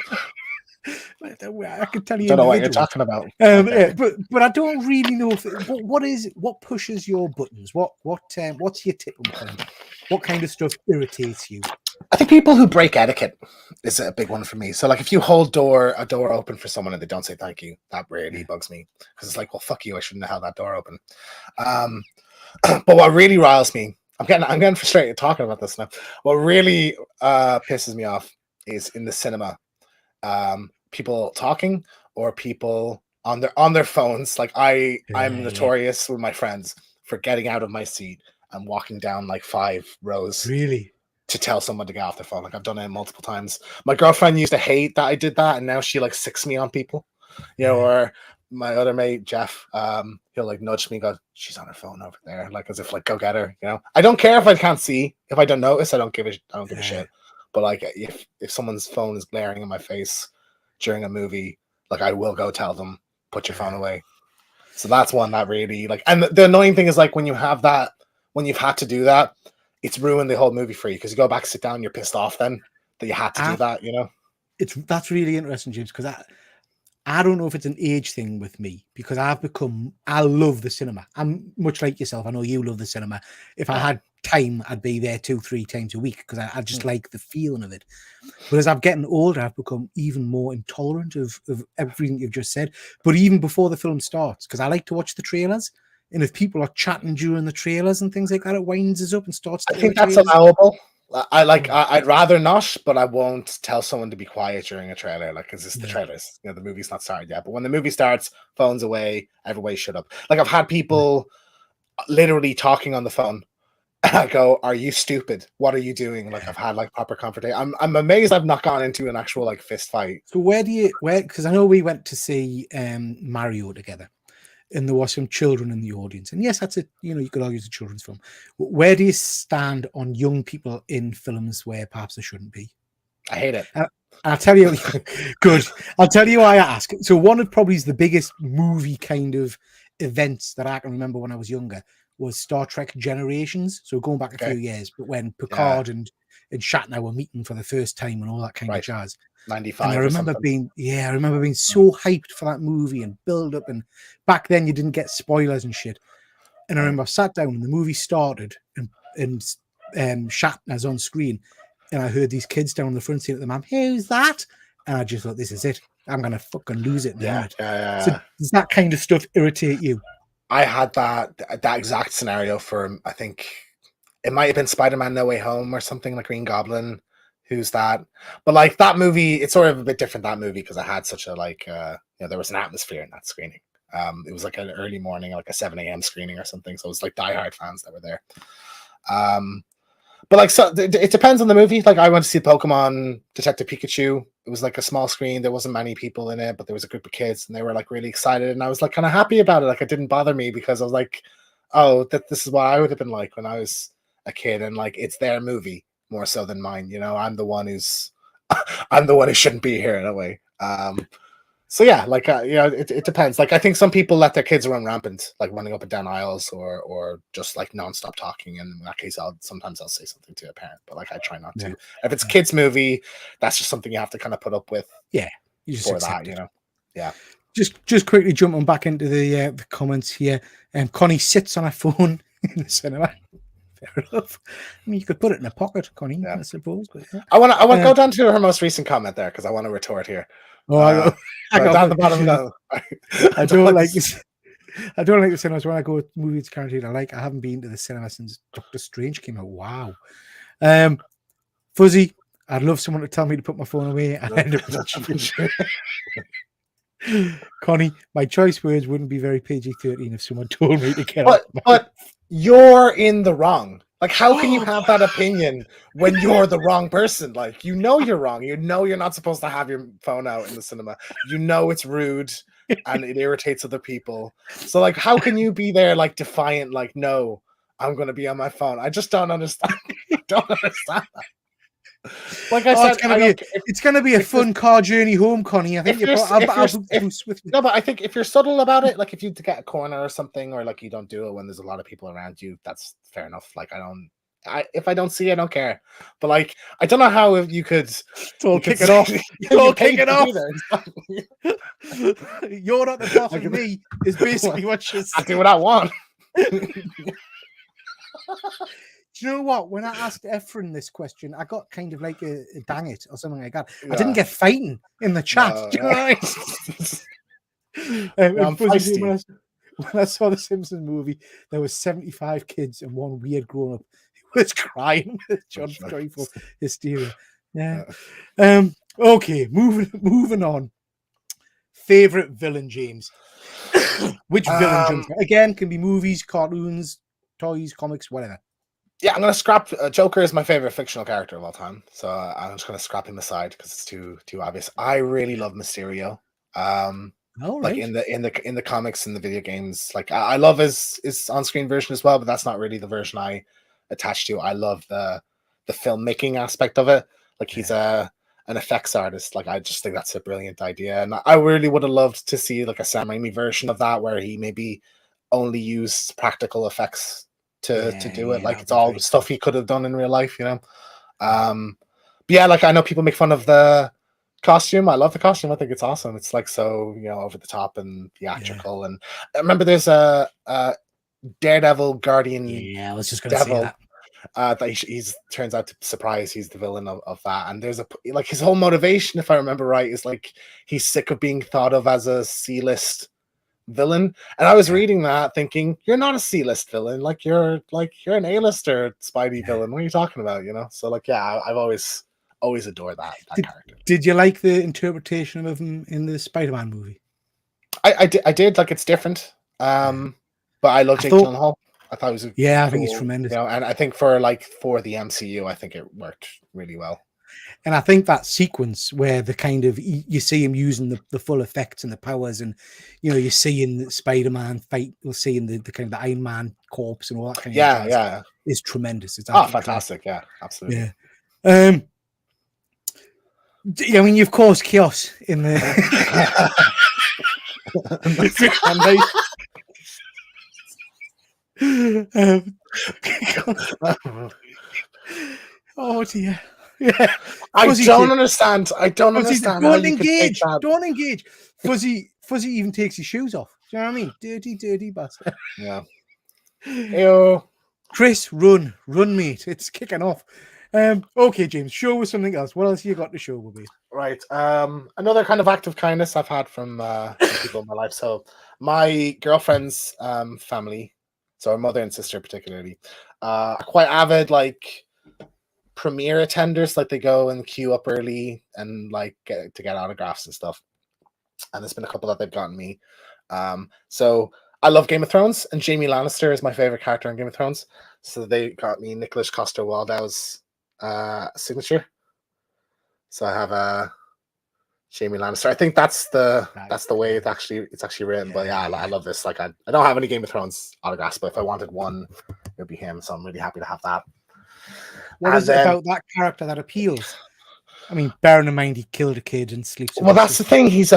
I can tell you. Don't know what you're talking about. But I don't really know what pushes your buttons. What's your tipping point? What kind of stuff irritates you? I think people who break etiquette is a big one for me. So like if you hold a door open for someone and they don't say thank you, that really bugs me because it's like, well, fuck you, I shouldn't have held that door open. But what really riles me, I'm getting frustrated talking about this now. What really pisses me off is in the cinema. people talking or people on their phones. Like I'm notorious with my friends for getting out of my seat and walking down like 5 rows. Really? To tell someone to get off their phone. Like I've done it multiple times. My girlfriend used to hate that I did that, and now she like sicks me on people. You know, or my other mate, Jeff, he'll like nudge me, go, she's on her phone over there, like as if like go get her, you know. I don't care if I can't see. If I don't notice, I don't give a shit. But like if someone's phone is glaring in my face during a movie, like I will go tell them, put your phone away. So that's one that really like, and the annoying thing is like when you have that, when you've had to do that, it's ruined the whole movie for you because you go back, sit down, you're pissed off then that you had to do that, you know? That's really interesting, James, because I don't know if it's an age thing with me because I love the cinema. I'm much like yourself. I know you love the cinema. If I had time, I'd be there 2-3 times a week because I just like the feeling of it. But as I'm getting older, I've become even more intolerant of everything you've just said. But even before the film starts, because I like to watch the trailers. And if people are chatting during the trailers and things like that, it winds us up and starts. I think that's allowable. I'd rather not, but I won't tell someone to be quiet during a trailer. Like, because it's the trailers. You know, the movie's not started yet. But when the movie starts, phones away, everybody shut up. Like I've had people literally talking on the phone. I go, "Are you stupid? What are you doing?" Like I've had like proper confrontation. I'm amazed I've not gone into an actual like fist fight. So where because I know we went to see Mario together. And there were some children in the audience. And yes, that's it. You know, you could argue it's a children's film. Where do you stand on young people in films where perhaps there shouldn't be? I hate it. And I'll tell you, good. I'll tell you why I ask. So one of probably the biggest movie kind of events that I can remember when I was younger was Star Trek Generations. So going back a few years, but when Picard and Shatner were meeting for the first time and all that kind of jazz. 95. And I remember being so hyped for that movie and build up. And back then you didn't get spoilers and shit. And I remember I sat down and the movie started and Shatner's on screen. And I heard these kids down the front seat at the mom, "Who's that?" And I just thought, this is it. I'm going to fucking lose it in a minute. So does that kind of stuff irritate you? I had that exact scenario for, I think it might have been Spider-Man No Way Home or something, like Green Goblin. Who's that? But like that movie, it's sort of a bit different, that movie, because I had such a like you know, there was an atmosphere in that screening. It was like an early morning, like a 7 a.m. screening or something. So it was like diehard fans that were there. But like, so it depends on the movie. Like I went to see Pokemon Detective Pikachu. It was like a small screen. There wasn't many people in it, but there was a group of kids and they were like really excited. And I was like kind of happy about it. Like it didn't bother me because I was like, oh, this is what I would have been like when I was a kid. And like, it's their movie more so than mine. You know, I'm the one who shouldn't be here in a way. So yeah, like you know, it depends. Like I think some people let their kids run rampant, like running up and down aisles, or just like nonstop talking. And in that case, sometimes I'll say something to a parent, but like I try not to. If it's a kids movie, that's just something you have to kind of put up with. Yeah, you just accept it. You know. Yeah. Just quickly jumping back into the comments here. Connie sits on her phone in the cinema. Fair enough. I mean, you could put it in a pocket, Connie, I suppose. But yeah. I want to go down to her most recent comment there because I want to retort here. I got down the bottom. I don't like this. I don't like the cinemas when I go to movies guaranteed. I haven't been to the cinema since Doctor Strange came out. Wow. Fuzzy, I'd love someone to tell me to put my phone away. I end up Connie, my choice words wouldn't be very PG-13 if someone told me to get off. But you're in the wrong. Like, how can you have that opinion when you're the wrong person? Like, you know you're wrong. You know you're not supposed to have your phone out in the cinema. You know it's rude and it irritates other people. So, like, how can you be there, like, defiant, like, no, I'm going to be on my phone? I just don't understand. I don't understand that. Like I said, it's going to be a fun car journey home, Connie. I think no, but I think if you're subtle about it, like if you get a corner or something, or like you don't do it when there's a lot of people around you, that's fair enough. Like if I don't see it, I don't care. But like I don't know how you could kick it off. You'll kick it off. You're not the boss of me. Is basically what she's. I do what I want. Do you know what? When I asked Efren this question, I got kind of like a dang it or something like that. Yeah. I didn't get fighting in the chat. Do you know what I mean? When I saw the Simpsons movie, there was 75 kids and one weird grown up who was crying with John's joyful hysteria. Yeah. Okay, moving on. Favorite villain, James? Which villain jumps out? Again, can be movies, cartoons, toys, comics, whatever. Yeah, I'm gonna scrap Joker is my favorite fictional character of all time, so I'm just gonna scrap him aside because it's too obvious. I really love Mysterio. Like in the comics and the video games, like I love his on-screen version as well, but that's not really the version I attach to. I love the filmmaking aspect of it. Like he's an effects artist. Like I just think that's a brilliant idea, and I really would have loved to see like a Sam Raimi version of that where he maybe only used practical effects to do it. Like it's all the stuff he could have done in real life, you know. But yeah, like I know people make fun of the costume. I love the costume. I think it's awesome. It's like so, you know, over the top and theatrical. And I remember there's a Daredevil Guardian. Yeah, I was just gonna say that. That he's turns out to surprise he's the villain of that. And there's like his whole motivation, if I remember right, is like he's sick of being thought of as a C-list villain. And I was reading that thinking, you're not a C-list villain, like you're an A-lister Spidey villain. What are you talking about? You know? So like I've always adored that character. Did you like the interpretation of him in the Spider-Man movie? I did, like it's different. But I love Jake Gyllenhaal. I thought it was I think he's tremendous. You know, and I think for the MCU, I think it worked really well. And I think that sequence where the kind of you see him using the full effects and the powers, and you know you're seeing the Spider-Man fight, you're seeing the kind of the Iron Man corpse and all that kind of jazz is tremendous. It's fantastic, yeah, absolutely. Yeah. I mean, of course, chaos in the. Oh dear. Yeah. I don't understand. Don't engage. Don't engage. Fuzzy even takes his shoes off. Do you know what I mean? Dirty bastard. Yeah. Ew. Chris, run, mate. It's kicking off. Okay, James, show us something else. What else you got to show, Bobby? Right. Another kind of act of kindness I've had from people in my life. So my girlfriend's family, so her mother and sister particularly, are quite avid like premiere attenders. Like they go and queue up early and like get autographs and stuff. And there's been a couple that they've gotten me. So I love Game of Thrones, and Jaime Lannister is my favorite character in Game of Thrones. So they got me Nicholas Coster-Waldau's signature. So I have Jaime Lannister. I think that's the way it's actually written. But yeah, I love this. Like I don't have any Game of Thrones autographs, but if I wanted one, it would be him. So I'm really happy to have that. What is it about that character that appeals? I mean, bearing in mind he killed a kid and sleeps. Well, that's the thing. He was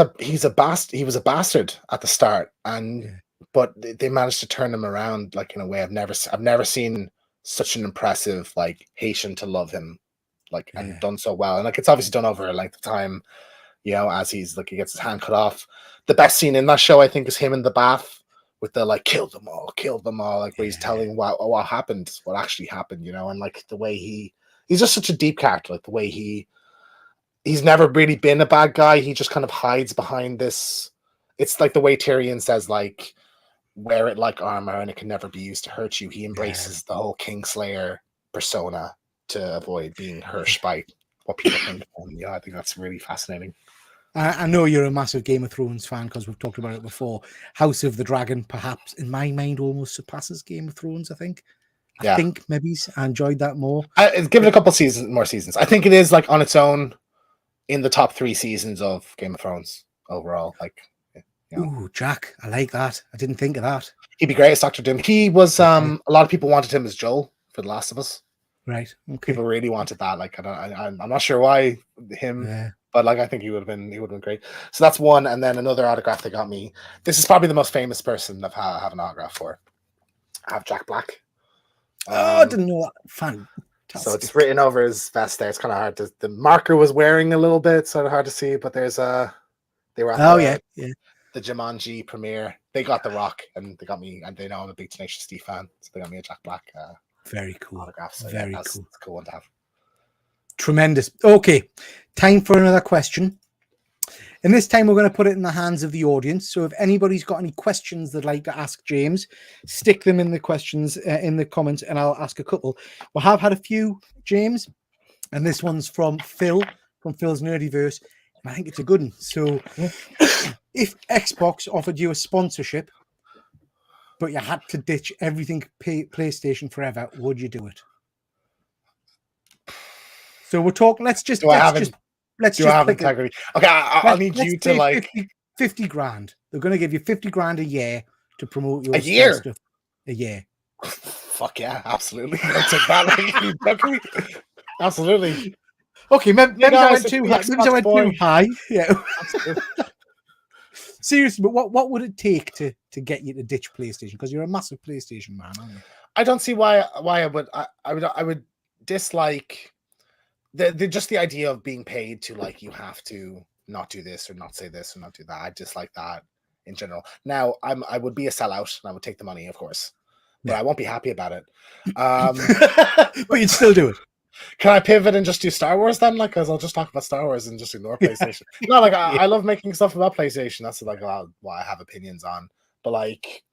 a bastard at the start, and but they managed to turn him around like in a way I've never seen such an impressive like Haitian to love him, like and done so well. And like it's obviously done over a length of time, you know, as he gets his hand cut off. The best scene in that show, I think, is him in the bath with the like kill them all, like where he's telling what happened, what actually happened, you know, and like the way he's just such a deep character, like the way he's never really been a bad guy. He just kind of hides behind this. It's like the way Tyrion says, like, wear it like armor and it can never be used to hurt you. He embraces the whole Kingslayer persona to avoid being hurt by what people think of him. Yeah, I think that's really fascinating. I know you're a massive Game of Thrones fan because we've talked about it before. House of the Dragon, perhaps, in my mind, almost surpasses Game of Thrones, I think. I think maybe I enjoyed that more. Give it a couple more seasons. I think it is like on its own in the top 3 seasons of Game of Thrones overall. Like, you know. Ooh, Jack, I like that. I didn't think of that. He'd be great as Dr. Doom. He was a lot of people wanted him as Joel for The Last of Us. Right. Okay. People really wanted that. Like, I'm not sure why him, but like I think he would have been great. So that's one, and then another autograph they got me. This is probably the most famous person I've have an autograph for. I have Jack Black. I didn't know that. Fantastic. So it's written over his vest there. It's kind of hard to. The marker was wearing a little bit, sort of hard to see. But there's they were at the Jumanji premiere. They got The Rock, and they got me, and they know I'm a big Tenacious D fan, so they got me a Jack Black. Very cool. Autograph. So Very cool. It's a cool one to have. Tremendous. Okay, time for another question. And this time we're going to put it in the hands of the audience. So if anybody's got any questions they'd like to ask James, stick them in the questions in the comments, and I'll ask a couple. We have had a few, James, and this one's from Phil, from Phil's Nerdyverse, and I think it's a good one. So, if Xbox offered you a sponsorship, but you had to ditch everything PlayStation forever, would you do it? So we're talking. Let's just have integrity? Okay, I'll need you to like 50 grand. They're going to give you 50 grand a year to promote your stuff. A year. Fuck yeah, absolutely. I'll take that. Absolutely. Okay, maybe I went too high. Maybe I went too high. Yeah. Seriously, but what would it take to get you to ditch PlayStation? Because you're a massive PlayStation man, aren't you? I don't see why I would dislike just the idea of being paid to like you have to not do this or not say this or not do that. I dislike that in general. Now I would be a sellout and I would take the money, of course, but I won't be happy about it. But you'd still do it. Can I pivot and just do Star Wars then? Like, cause I'll just talk about Star Wars and just ignore PlayStation. No, like I love making stuff about PlayStation. That's like what I have opinions on. But like,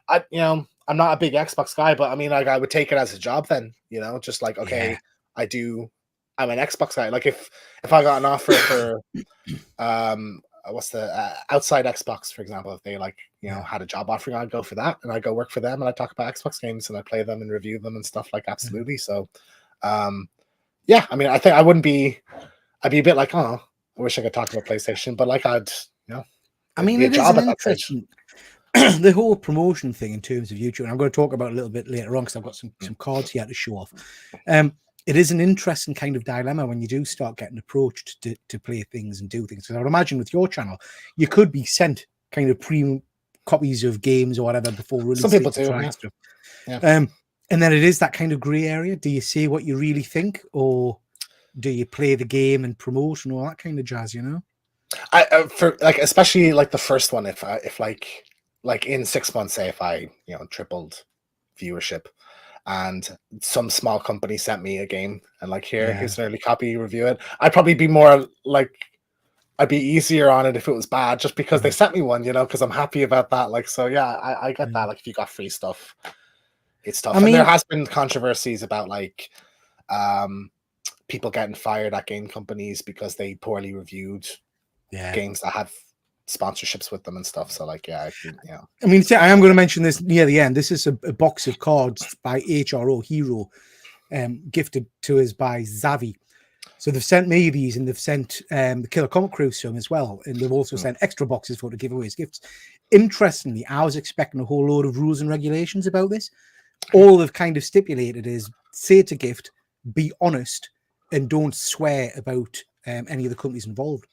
I'm not a big Xbox guy, but I mean, like I would take it as a job then. Just like okay, I'm an Xbox guy. Like if I got an offer for what's the outside Xbox, for example, if they like had a job offering, I'd go for that and I'd go work for them and I'd talk about Xbox games and I play them and review them and stuff like absolutely. So yeah, I mean I think I'd be a bit like, oh, I wish I could talk about PlayStation, but like I mean it is an interesting the whole promotion thing in terms of YouTube, and I'm going to talk about it a little bit later on because I've got some cards here to show off. It is an interesting kind of dilemma when you do start getting approached to play things and do things. So I would imagine with your channel, you could be sent kind of pre copies of games or whatever before release. Some people do. Yeah. And then it is that kind of grey area. Do you say what you really think, or do you play the game and promote and all that kind of jazz? I for like especially like the first one, if like in 6 months, say if I tripled viewership. And some small company sent me a game and like here's an early copy, review it. I'd probably be more like I'd be easier on it if it was bad, just because they sent me one, because I'm happy about that. Like so, yeah, I get that. Like if you got free stuff, it's tough. And there has been controversies about like people getting fired at game companies because they poorly reviewed games that have sponsorships with them and stuff. So like I mean I am going to mention this near the end. This is a box of cards by HRO Hero, gifted to us by Zavi. So they've sent me these, and they've sent the Killer Comic Crew some as well, and they've also sent extra boxes for to give away as gifts. Interestingly, I was expecting a whole load of rules and regulations about this. All they've kind of stipulated is say it's a gift, be honest, and don't swear about any of the companies involved.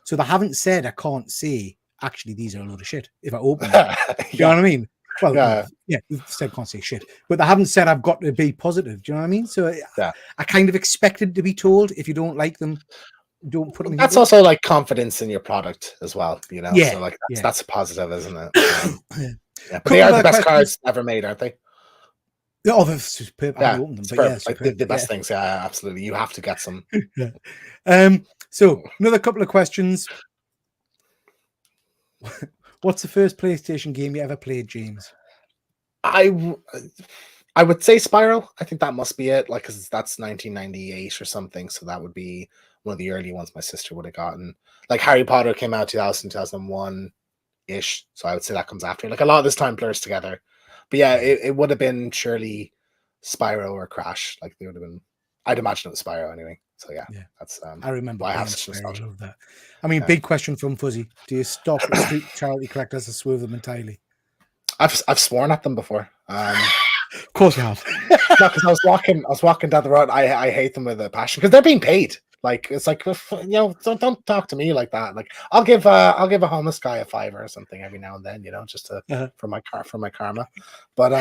So they haven't said I can't say, actually, these are a load of shit if I open them. You know what I mean? Well, yeah, they've said can't say shit. But they haven't said I've got to be positive. Do you know what I mean? So I kind of expected to be told, if you don't like them, don't put them. That's also like confidence in your product as well, Yeah. So like that's a positive, isn't it? But they are the best cards ever made, aren't they? Oh, they're superb. I opened them, but like the best things. Yeah, absolutely. You have to get some. So another couple of questions. What's the first PlayStation game you ever played, James? I would say Spiral. I think that must be it. Like, because that's 1998 or something. So that would be one of the early ones my sister would have gotten. Like Harry Potter came out 2000, 2001 ish. So I would say that comes after. Like a lot of this time blurs together. But yeah, it would have been surely Spyro or Crash. Like they would have been. I'd imagine it was Spyro anyway. So yeah. That's I remember why I have such nostalgia. Of that. I mean, big question from Fuzzy: do you stop at street charity collectors or swerve them entirely? I've sworn at them before. Of course you have. No, because I was walking down the road. I hate them with a passion because they're being paid. Like it's like don't talk to me like that. Like I'll give a homeless guy a $5 or something every now and then, just to for my karma. But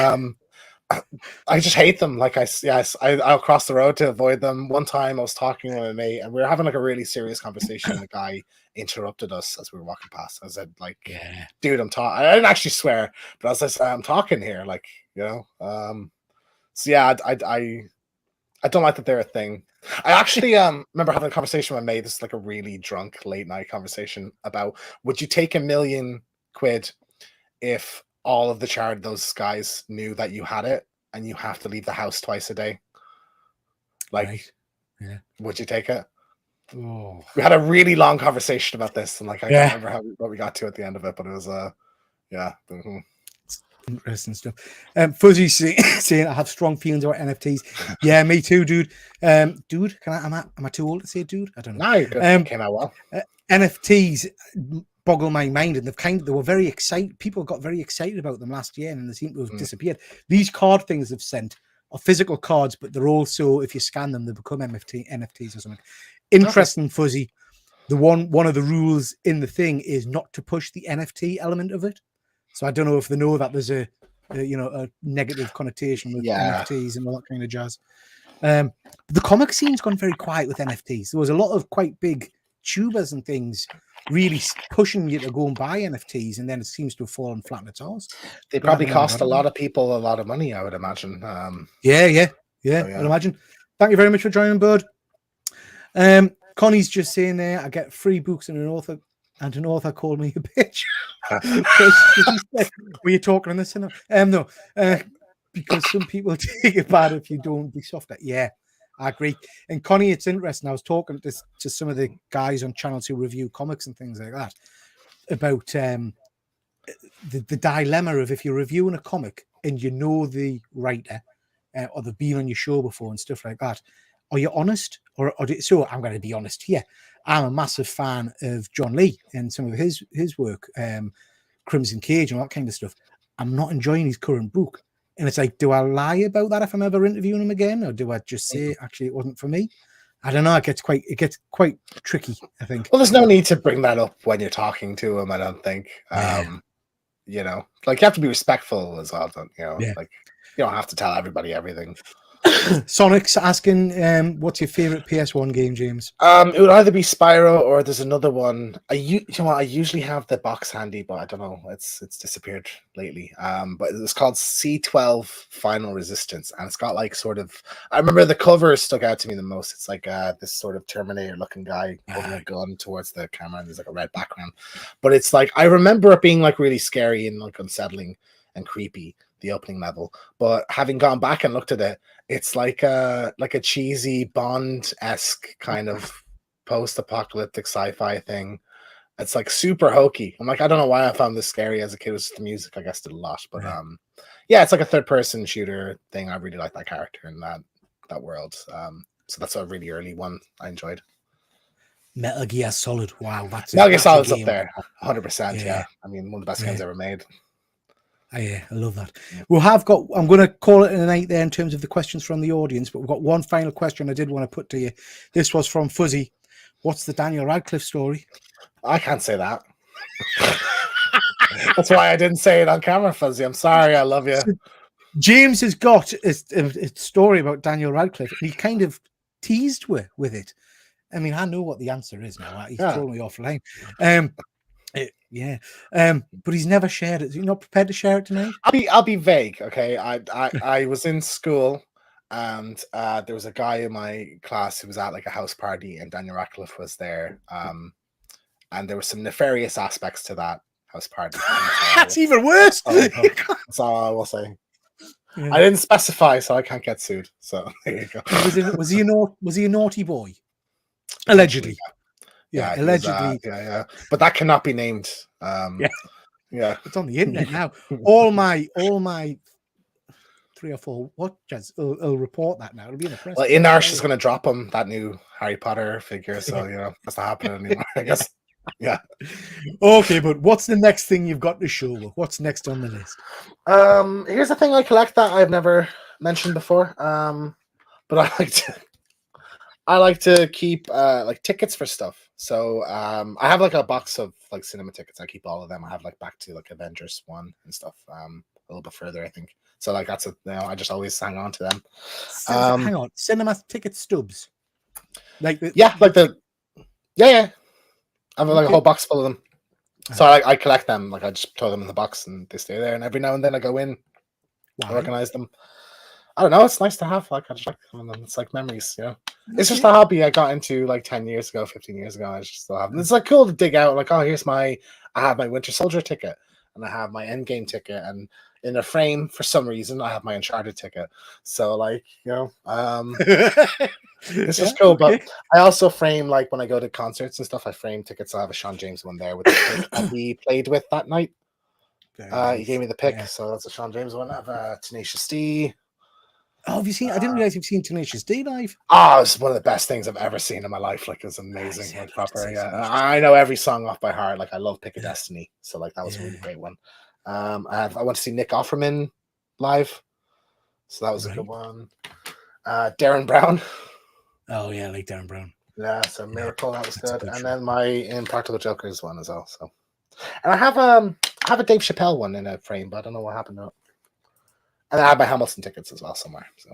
I just hate them. Like I'll cross the road to avoid them. One time I was talking with a mate and we were having like a really serious conversation and the guy interrupted us as we were walking past. I said like, dude, I'm talking. I didn't actually swear, but as I said, I'm talking here. Like, so yeah, I don't like that they're a thing. I actually remember having a conversation with my mate. This is like a really drunk late night conversation about would you take £1 million if all of the charity those guys knew that you had it and you have to leave the house twice a day? Like, would you take it? We had a really long conversation about this, and like I can't remember what we got to at the end of it, but it was interesting stuff. Fuzzy saying I have strong feelings about NFTs. Yeah, me too, dude. Dude, am I too old to say dude? I don't know. No, you're good. Came out well. NFTs boggle my mind, and they were very excited. People got very excited about them last year, and they seem to have disappeared. These card things they've sent are physical cards, but they're also, if you scan them, they become NFTs or something. Interesting, Fuzzy. One of the rules in the thing is not to push the NFT element of it. So I don't know if they know that there's a negative connotation with NFTs and all that kind of jazz. The comic scene's gone very quiet with NFTs. There was a lot of quite big tubers and things really pushing you to go and buy NFTs, and then it seems to have fallen flat on its arse. They probably cost a lot of people a lot of money, I would imagine. I'd imagine. Thank you very much for joining, bud. Connie's just saying there, I get free books and an author called me a bitch. Were you talking in the cinema? No, because some people take it bad if you don't be softer. Yeah, I agree. And Connie, it's interesting. I was talking to some of the guys on channels who review comics and things like that about the dilemma of if you're reviewing a comic and you know the writer or they've been on your show before and stuff like that. Are you honest? So I'm going to be honest here. I'm a massive fan of John Lee and some of his work, Crimson Cage and all that kind of stuff. I'm not enjoying his current book. And it's like, do I lie about that if I'm ever interviewing him again? Or do I just say, actually, it wasn't for me? I don't know. It gets quite tricky, I think. Well, there's no need to bring that up when you're talking to him, I don't think. You know, like you have to be respectful as well. Like you don't have to tell everybody everything. Sonic's asking, what's your favorite PS1 game, James? It would either be Spyro or there's another one. I usually have the box handy, but I don't know. It's disappeared lately. But it's called C12 Final Resistance, and it's got like sort of. I remember the cover stuck out to me the most. It's like this sort of Terminator-looking guy holding a gun towards the camera, and there's like a red background. But it's like I remember it being like really scary and like unsettling and creepy. The opening level, but having gone back and looked at it, it's like a cheesy Bond-esque kind of post-apocalyptic sci-fi thing. It's like super hokey. I'm like, I don't know why I found this scary as a kid. It was the music, I guess, did a lot, but it's like a third-person shooter thing. I really like that character in that world. So that's a really early one I enjoyed. Metal Gear Solid. Wow, Metal Gear Solid's up there, 100%. Yeah, I mean, one of the best games ever made. Oh, yeah, I love that. I'm going to call it a night there in terms of the questions from the audience, but we've got one final question I did want to put to you. This was from Fuzzy. What's the Daniel Radcliffe story? I can't say that. That's why I didn't say it on camera, Fuzzy. I'm sorry. I love you. James has got a story about Daniel Radcliffe, and he kind of teased with it. I mean, I know what the answer is now. He's thrown me off the line. But he's never shared it. Is he not prepared to share it tonight? I'll be vague, okay? I was in school and there was a guy in my class who was at like a house party and Daniel Radcliffe was there. And there were some nefarious aspects to that house party. That's even worse. That's all I will say. Yeah. I didn't specify, so I can't get sued. So there you go. Was he a naughty boy? Allegedly. Yeah, allegedly. But that cannot be named. It's on the internet now. all my 3 or 4 watchers will report that now. It'll be in the press. Well, Inarsh is going to drop him that new Harry Potter figure, so that's not happening anymore. I guess. Yeah. Okay, but what's the next thing you've got to show? What's next on the list? Here's the thing I collect that I've never mentioned before. But I like to keep like tickets for stuff. So I have like a box of like cinema tickets. I keep all of them. I have like back to like Avengers 1 and stuff. A little bit further, I think. So like that's I just always hang on to them. Hang on, cinema ticket stubs. I have like a whole box full of them. So I collect them. Like I just throw them in the box and they stay there. And every now and then I go in, organize them. I don't know. It's nice to have. Like I just like them. It's like memories, It's just a hobby I got into like 10 years ago, 15 years ago. I just still have them. It's like cool to dig out. Like, oh, I have my Winter Soldier ticket and I have my Endgame ticket. And in a frame for some reason. I have my Uncharted ticket, so like it's just cool. Okay. But I also frame, like when I go to concerts and stuff, I frame tickets. I have a Sean James one there with the pick that he played with that night. He gave me the pick, so that's a Sean James one. I have Tenacious D. Oh, have you seen? I didn't realize you've seen Tenacious D live. Oh, it's one of the best things I've ever seen in my life. Like, it's amazing. Like, proper. Yeah, I know every song off by heart. Like, I love Pick of Destiny, so like that was a really great one. I went to see Nick Offerman live, so that was a good one. Darren Brown. Oh yeah, I like Darren Brown. Yeah, so Miracle, that was good. And then my Impractical Jokers one as well. So, and I have a Dave Chappelle one in a frame, but I don't know what happened to it. And I have my Hamilton tickets as well somewhere. So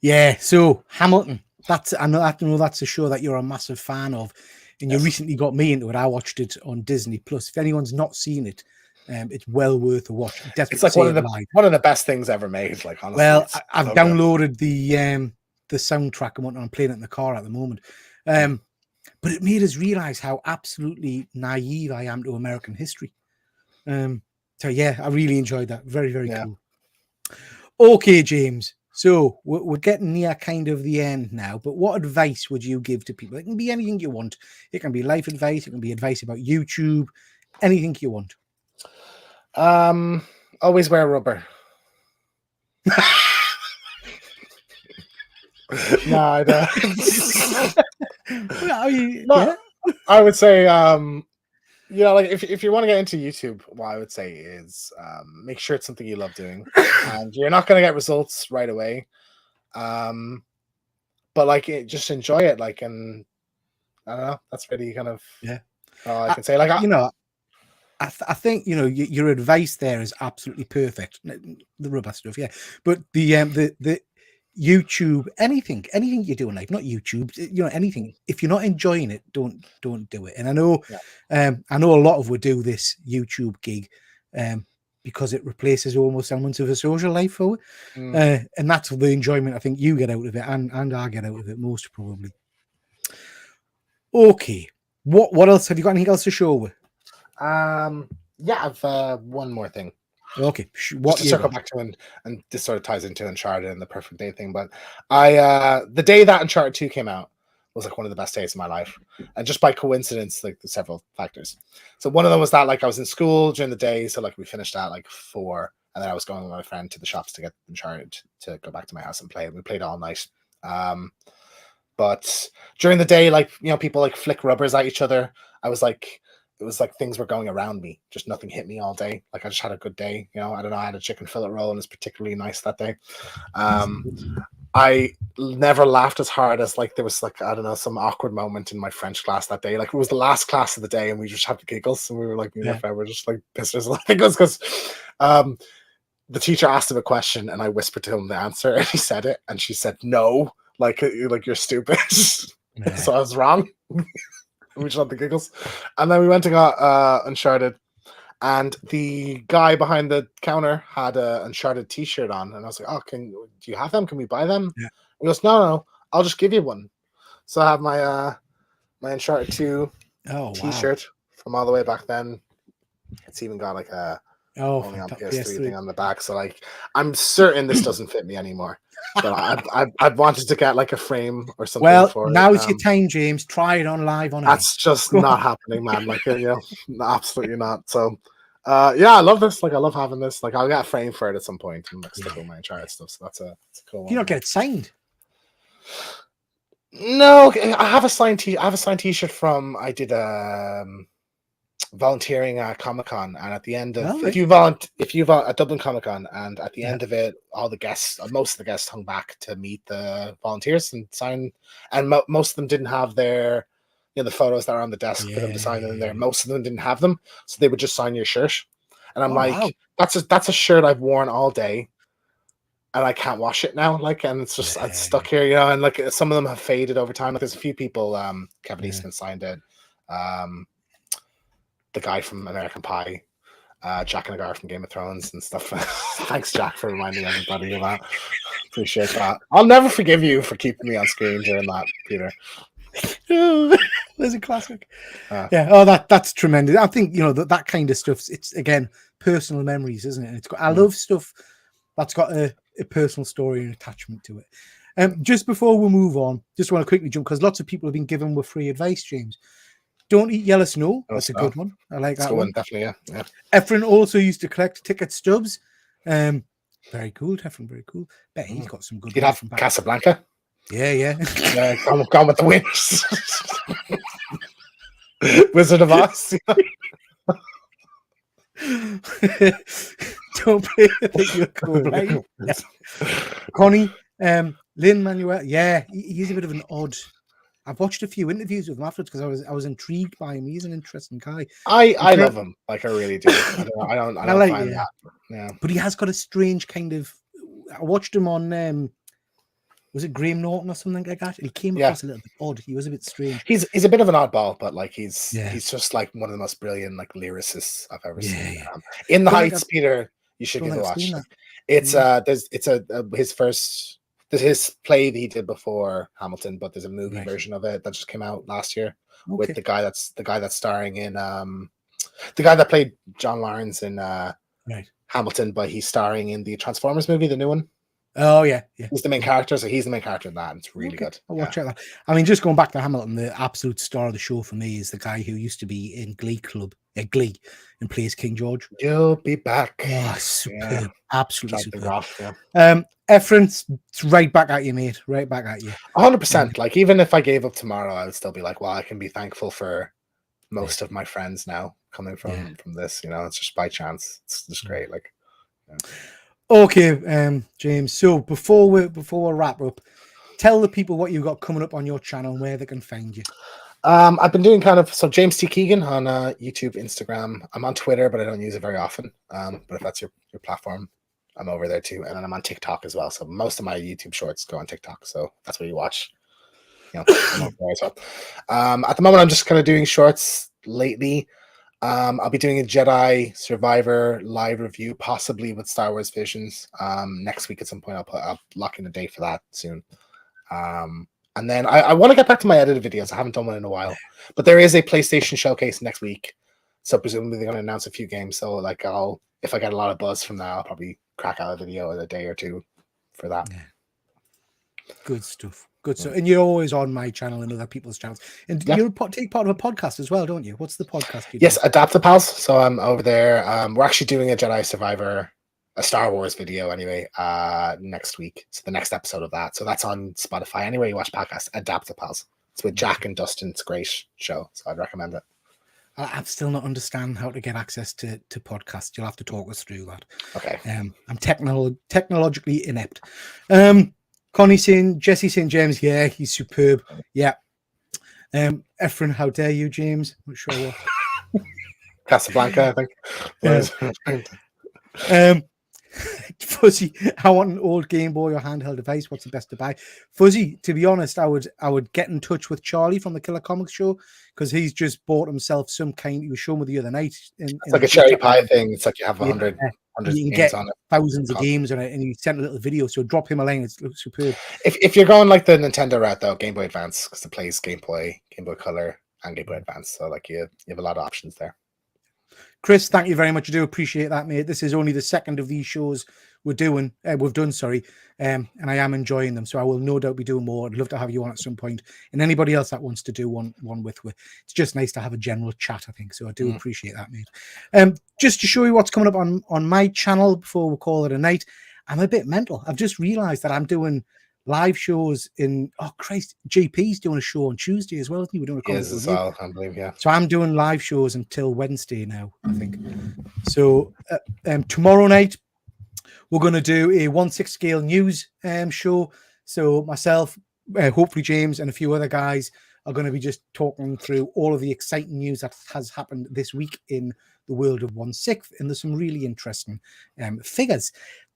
yeah, so Hamilton. I know that's a show that you're a massive fan of, and you recently got me into it. I watched it on Disney Plus. If anyone's not seen it, it's well worth a watch. It's like one of the best things ever made. Like, honestly, well, I've downloaded the soundtrack and I'm playing it in the car at the moment. But it made us realize how absolutely naive I am to American history. So yeah, I really enjoyed that. Very, very cool. Okay, James. So we're getting near kind of the end now, but what advice would you give to people? It can be anything you want. It can be life advice. It can be advice about YouTube, anything you want. Always wear rubber. No, I don't. I would say, like if you want to get into YouTube, what I would say is make sure it's something you love doing, and you're not going to get results right away. But like, just enjoy it. Like, and I don't know. That's really kind of all I can say. Like, I think your advice there is absolutely perfect. The rubber stuff, but the YouTube, anything you do in life, not YouTube, anything. If you're not enjoying it, don't do it. And I know a lot of would do this YouTube gig because it replaces almost elements of a social life for it. And that's the enjoyment I think you get out of it, and I get out of it most probably. Okay, what else have you got? Anything else to show? I've one more thing. Okay, what to circle back to, and this sort of ties into Uncharted and the perfect day thing. But the day that Uncharted 2 came out was like one of the best days of my life, and just by coincidence, like there's several factors. So one of them was that like I was in school during the day, so like we finished at like 4, and then I was going with my friend to the shops to get Uncharted to go back to my house and play. And we played all night. But during the day, like people like flick rubbers at each other. It was like things were going around me, just nothing hit me all day. Like I just had a good day. I don't know. I had a chicken fillet roll and it's particularly nice that day. I never laughed as hard as like there was like, I don't know, some awkward moment in my French class that day. Like it was the last class of the day and we just had the giggles and we were like, me and my friend were just like pissed. I think it was because the teacher asked him a question and I whispered to him the answer and he said it and she said, no, like you're stupid. So I was wrong. We just had the giggles, and then we went and got Uncharted, and the guy behind the counter had a Uncharted T-shirt on, and I was like, "Oh, do you have them? Can we buy them?" Yeah. He goes, "No, I'll just give you one." So I have my my Uncharted 2 T-shirt from all the way back then. It's even got like a only on PS3 thing on the back. So like, I'm certain this doesn't fit me anymore. But I'd wanted to get like a frame or something. Well, for now's your time, James. Try it on live on. That's just not happening, man. Like, absolutely not. So, I love this. Like, I love having this. Like, I'll get a frame for it at some point and like stick with my Uncharted stuff. So that's a cool one. You don't get it signed. No, I have a signed T-shirt from. I did volunteering at Comic-Con, and at the end of if you at Dublin Comic-Con, and at the end of it, all the guests, most of the guests hung back to meet the volunteers and sign, and most of them didn't have their the photos that are on the desk for them to sign in there. Most of them didn't have them, so they would just sign your shirt. And I'm that's a shirt I've worn all day, and I can't wash it now. Like, and it's just it's stuck here, and like some of them have faded over time. Like, there's a few people. Kevin Eastman signed it. The guy from American Pie, Jack and Agar from Game of Thrones and stuff. Thanks, Jack, for reminding everybody of that. Appreciate that. I'll never forgive you for keeping me on screen during that, Peter. There's a classic. Yeah. Oh, that's tremendous. I think that kind of stuff. It's again personal memories, isn't it? And I love stuff that's got a personal story and attachment to it. Just before we move on, just want to quickly jump because lots of people have been given with free advice, James. Don't eat yellow snow. That's a good one. I like that one. Definitely, yeah. Efren also used to collect ticket stubs. Very cool, Efren. Very cool. Bet he's got some good. He'd have Casablanca. Yeah. Gone with the winners. Wizard of Oz. Don't play that you're cool, right? Yeah. Connie, Lin-Manuel. Yeah, he's a bit of an odd. I've watched a few interviews with him afterwards because I was intrigued by him. He's an interesting guy. I love him. Like I really do. I don't find that. Yeah. But he has got a strange kind of. I watched him on. Was it Graham Norton or something like that? He came across a little bit odd. He was a bit strange. He's a bit of an oddball, but like he's just like one of the most brilliant like lyricists I've ever seen. In the Heights, Peter, you should give it a watch. His play that he did before Hamilton, but there's a movie version of it that just came out last year with the guy that's starring in the guy that played John Lawrence in Hamilton, but he's starring in the Transformers movie, the new one. Oh yeah. He's the main character, so he's the main character in that. And it's really good. I'll watch that. I mean, just going back to Hamilton, the absolute star of the show for me is the guy who used to be in Glee and plays King George. You'll be back. Oh, superb. Absolutely superb. Rough, Efren, it's right back at you, mate. Right back at you. 100%. Like even if I gave up tomorrow, I would still be like, well, I can be thankful for most of my friends now coming from this. It's just by chance. It's just great. Like. Yeah. Okay, James. So before we wrap up, tell the people what you've got coming up on your channel and where they can find you. I've been doing James T. Keegan on YouTube, Instagram. I'm on Twitter, but I don't use it very often. But if that's your platform, I'm over there too. And then I'm on TikTok as well. So most of my YouTube shorts go on TikTok. So that's what you watch. I'm over there as well. At the moment, I'm just kind of doing shorts lately. I'll be doing a Jedi Survivor live review, possibly with Star Wars Visions. Next week at some point, I'll lock in a date for that soon. And then I want to get back to my edited videos. I haven't done one in a while, but there is a PlayStation showcase next week, so presumably they're going to announce a few games. So like, if I get a lot of buzz from that, I'll probably crack out a video in a day or two for that. Yeah. Good stuff. Good stuff. And you're always on my channel and other people's channels. And you take part of a podcast as well, don't you? What's the podcast you do? Yes, Adaptapals. So I'm over there. We're actually doing a Jedi Survivor, a Star Wars video anyway, next week. So the next episode of that. So that's on Spotify. Anyway, you watch podcasts, Adaptapals. It's with Jack and Dustin. It's a great show. So I'd recommend it. I've still not understand how to get access to podcasts. You'll have to talk us through that. Okay. I'm technologically inept. Connie saying, Jesse St. James, yeah, he's superb. Yeah. Efren, how dare you, James? Not sure what. Casablanca, I think. Fuzzy, I want an old Game Boy or handheld device. What's the best to buy? Fuzzy, to be honest, I would get in touch with Charlie from the Killer Comics show because he's just bought himself some kind. He was showing me the other night. It's like a cherry pie thing. It's like you have 100 you can get on it, thousands of games on it, and you sent a little video. So drop him a line. It's superb. If you're going like the Nintendo route, though, Game Boy Advance, because it plays Game Boy Color, and Game Boy Advance. So like you have a lot of options there. Chris, thank you very much. I do appreciate that, mate. This is only the second of these shows we've done, and I am enjoying them. So I will no doubt be doing more. I'd love to have you on at some point, and anybody else that wants to do one with. It's just nice to have a general chat, I think. So I do appreciate that, mate. Just to show you what's coming up on my channel before we call it a night, I'm a bit mental. I've just realised that I'm doing live shows in. Oh Christ, JP's doing a show on Tuesday as well, isn't he? We're doing a yes as well, I believe, yeah. So I'm doing live shows until Wednesday now, I think. So tomorrow night we're going to do a 1/6 scale news show. So myself, hopefully James, and a few other guys are going to be just talking through all of the exciting news that has happened this week in the world of 1/6, and there's some really interesting figures.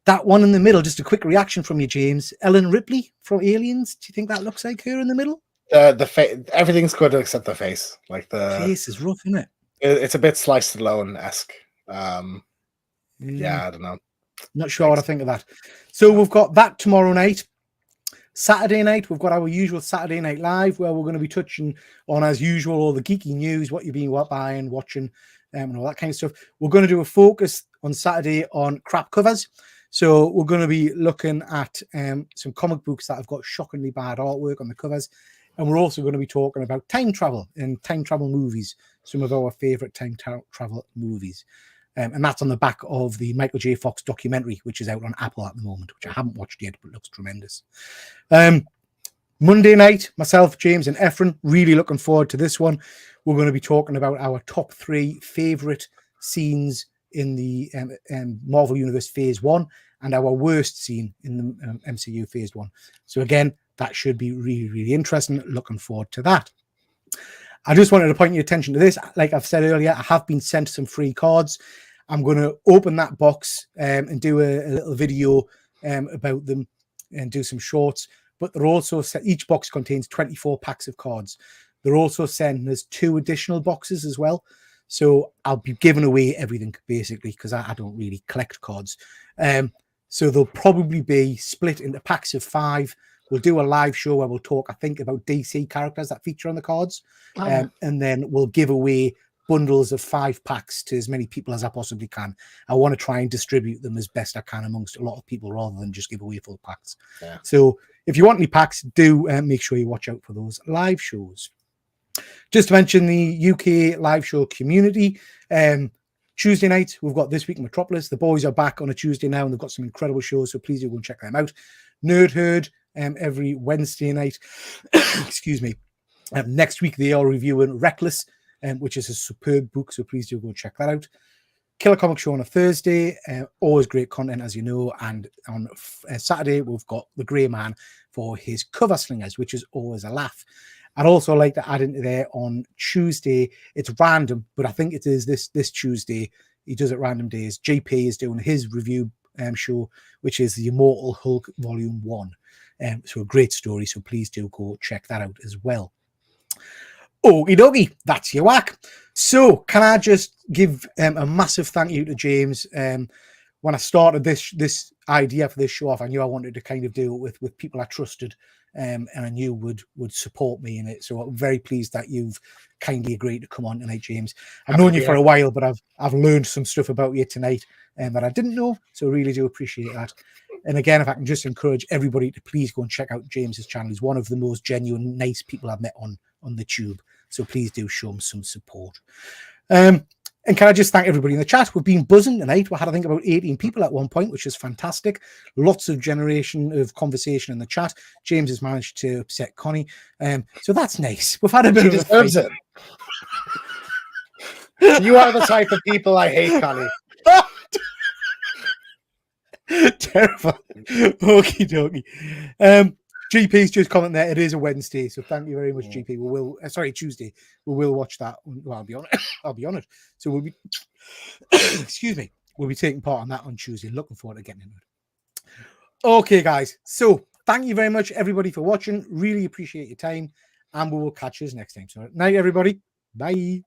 That one in the middle, just a quick reaction from you, James. Ellen Ripley from Aliens. Do you think that looks like her in the middle? Everything's good except the face. Like the face is rough, isn't it? It's a bit Sliced Stallone-esque. Yeah, I don't know. Not sure what I think of that. So we've got that tomorrow night. Saturday night, we've got our usual Saturday Night Live, where we're going to be touching on, as usual, all the geeky news, what you've been buying, watching, and all that kind of stuff. We're going to do a focus on Saturday on crap covers. So we're going to be looking at some comic books that have got shockingly bad artwork on the covers. And we're also going to be talking about time travel and time travel movies, some of our favorite time travel movies. And that's on the back of the Michael J. Fox documentary, which is out on Apple at the moment, which I haven't watched yet, but looks tremendous. Monday night, myself, James, and Efren, really looking forward to this one. We're going to be talking about our top 3 favorite scenes in the Marvel Universe Phase 1 and our worst scene in the MCU Phase 1. So again, that should be really, really interesting. Looking forward to that. I just wanted to point your attention to this. Like I've said earlier, I have been sent some free cards. I'm going to open that box and do a little video about them and do some shorts. But they're also, each box contains 24 packs of cards. They're also sending us 2 additional boxes as well. So I'll be giving away everything, basically, because I don't really collect cards. So they'll probably be split into packs of 5. We'll do a live show where we'll talk, I think, about DC characters that feature on the cards. And then we'll give away bundles of 5 packs to as many people as I possibly can. I want to try and distribute them as best I can amongst a lot of people rather than just give away full packs. Yeah. So if you want any packs, do make sure you watch out for those live shows. Just to mention the UK live show community, Tuesday night, we've got This Week in Metropolis. The boys are back on a Tuesday now, and they've got some incredible shows, so please do go and check them out. Nerd Herd, every Wednesday night. Excuse me. Next week, they are reviewing Reckless, which is a superb book, so please do go check that out. Killer Comic Show on a Thursday, always great content, as you know. And on Saturday, we've got The Grey Man for his cover slingers, which is always a laugh. I'd also like to add into there on Tuesday, it's random, but I think it is this Tuesday. He does it random days. JP is doing his review show, which is the Immortal Hulk Volume 1. So a great story, so please do go check that out as well. Okie dokie, that's your whack. So can I just give a massive thank you to James. When I started this idea for this show off, I knew I wanted to kind of do it with people I trusted and I knew would support me in it. So I'm very pleased that you've kindly agreed to come on tonight, James. I've known you for a while, but I've learned some stuff about you tonight that I didn't know. So really do appreciate that. And again, if I can just encourage everybody to please go and check out James's channel. He's one of the most genuine, nice people I've met on the tube. So please do show him some support. And can I just thank everybody in the chat? We've been buzzing tonight. We had, I think, about 18 people at one point, which is fantastic. Lots of generation of conversation in the chat. James has managed to upset Connie. So that's nice. We've had a bit of deserves it. You are the type of people I hate, Connie. Terrifying. Okie dokie. GP's just comment there. It is a Wednesday, so thank you very much, GP. We will. Tuesday. We will watch that. Well, I'll be on it. I'll be on it. So we'll be. Excuse me. We'll be taking part on that on Tuesday. Looking forward to getting into it. Okay, guys. So thank you very much, everybody, for watching. Really appreciate your time, and we will catch you next time. So, night, everybody. Bye.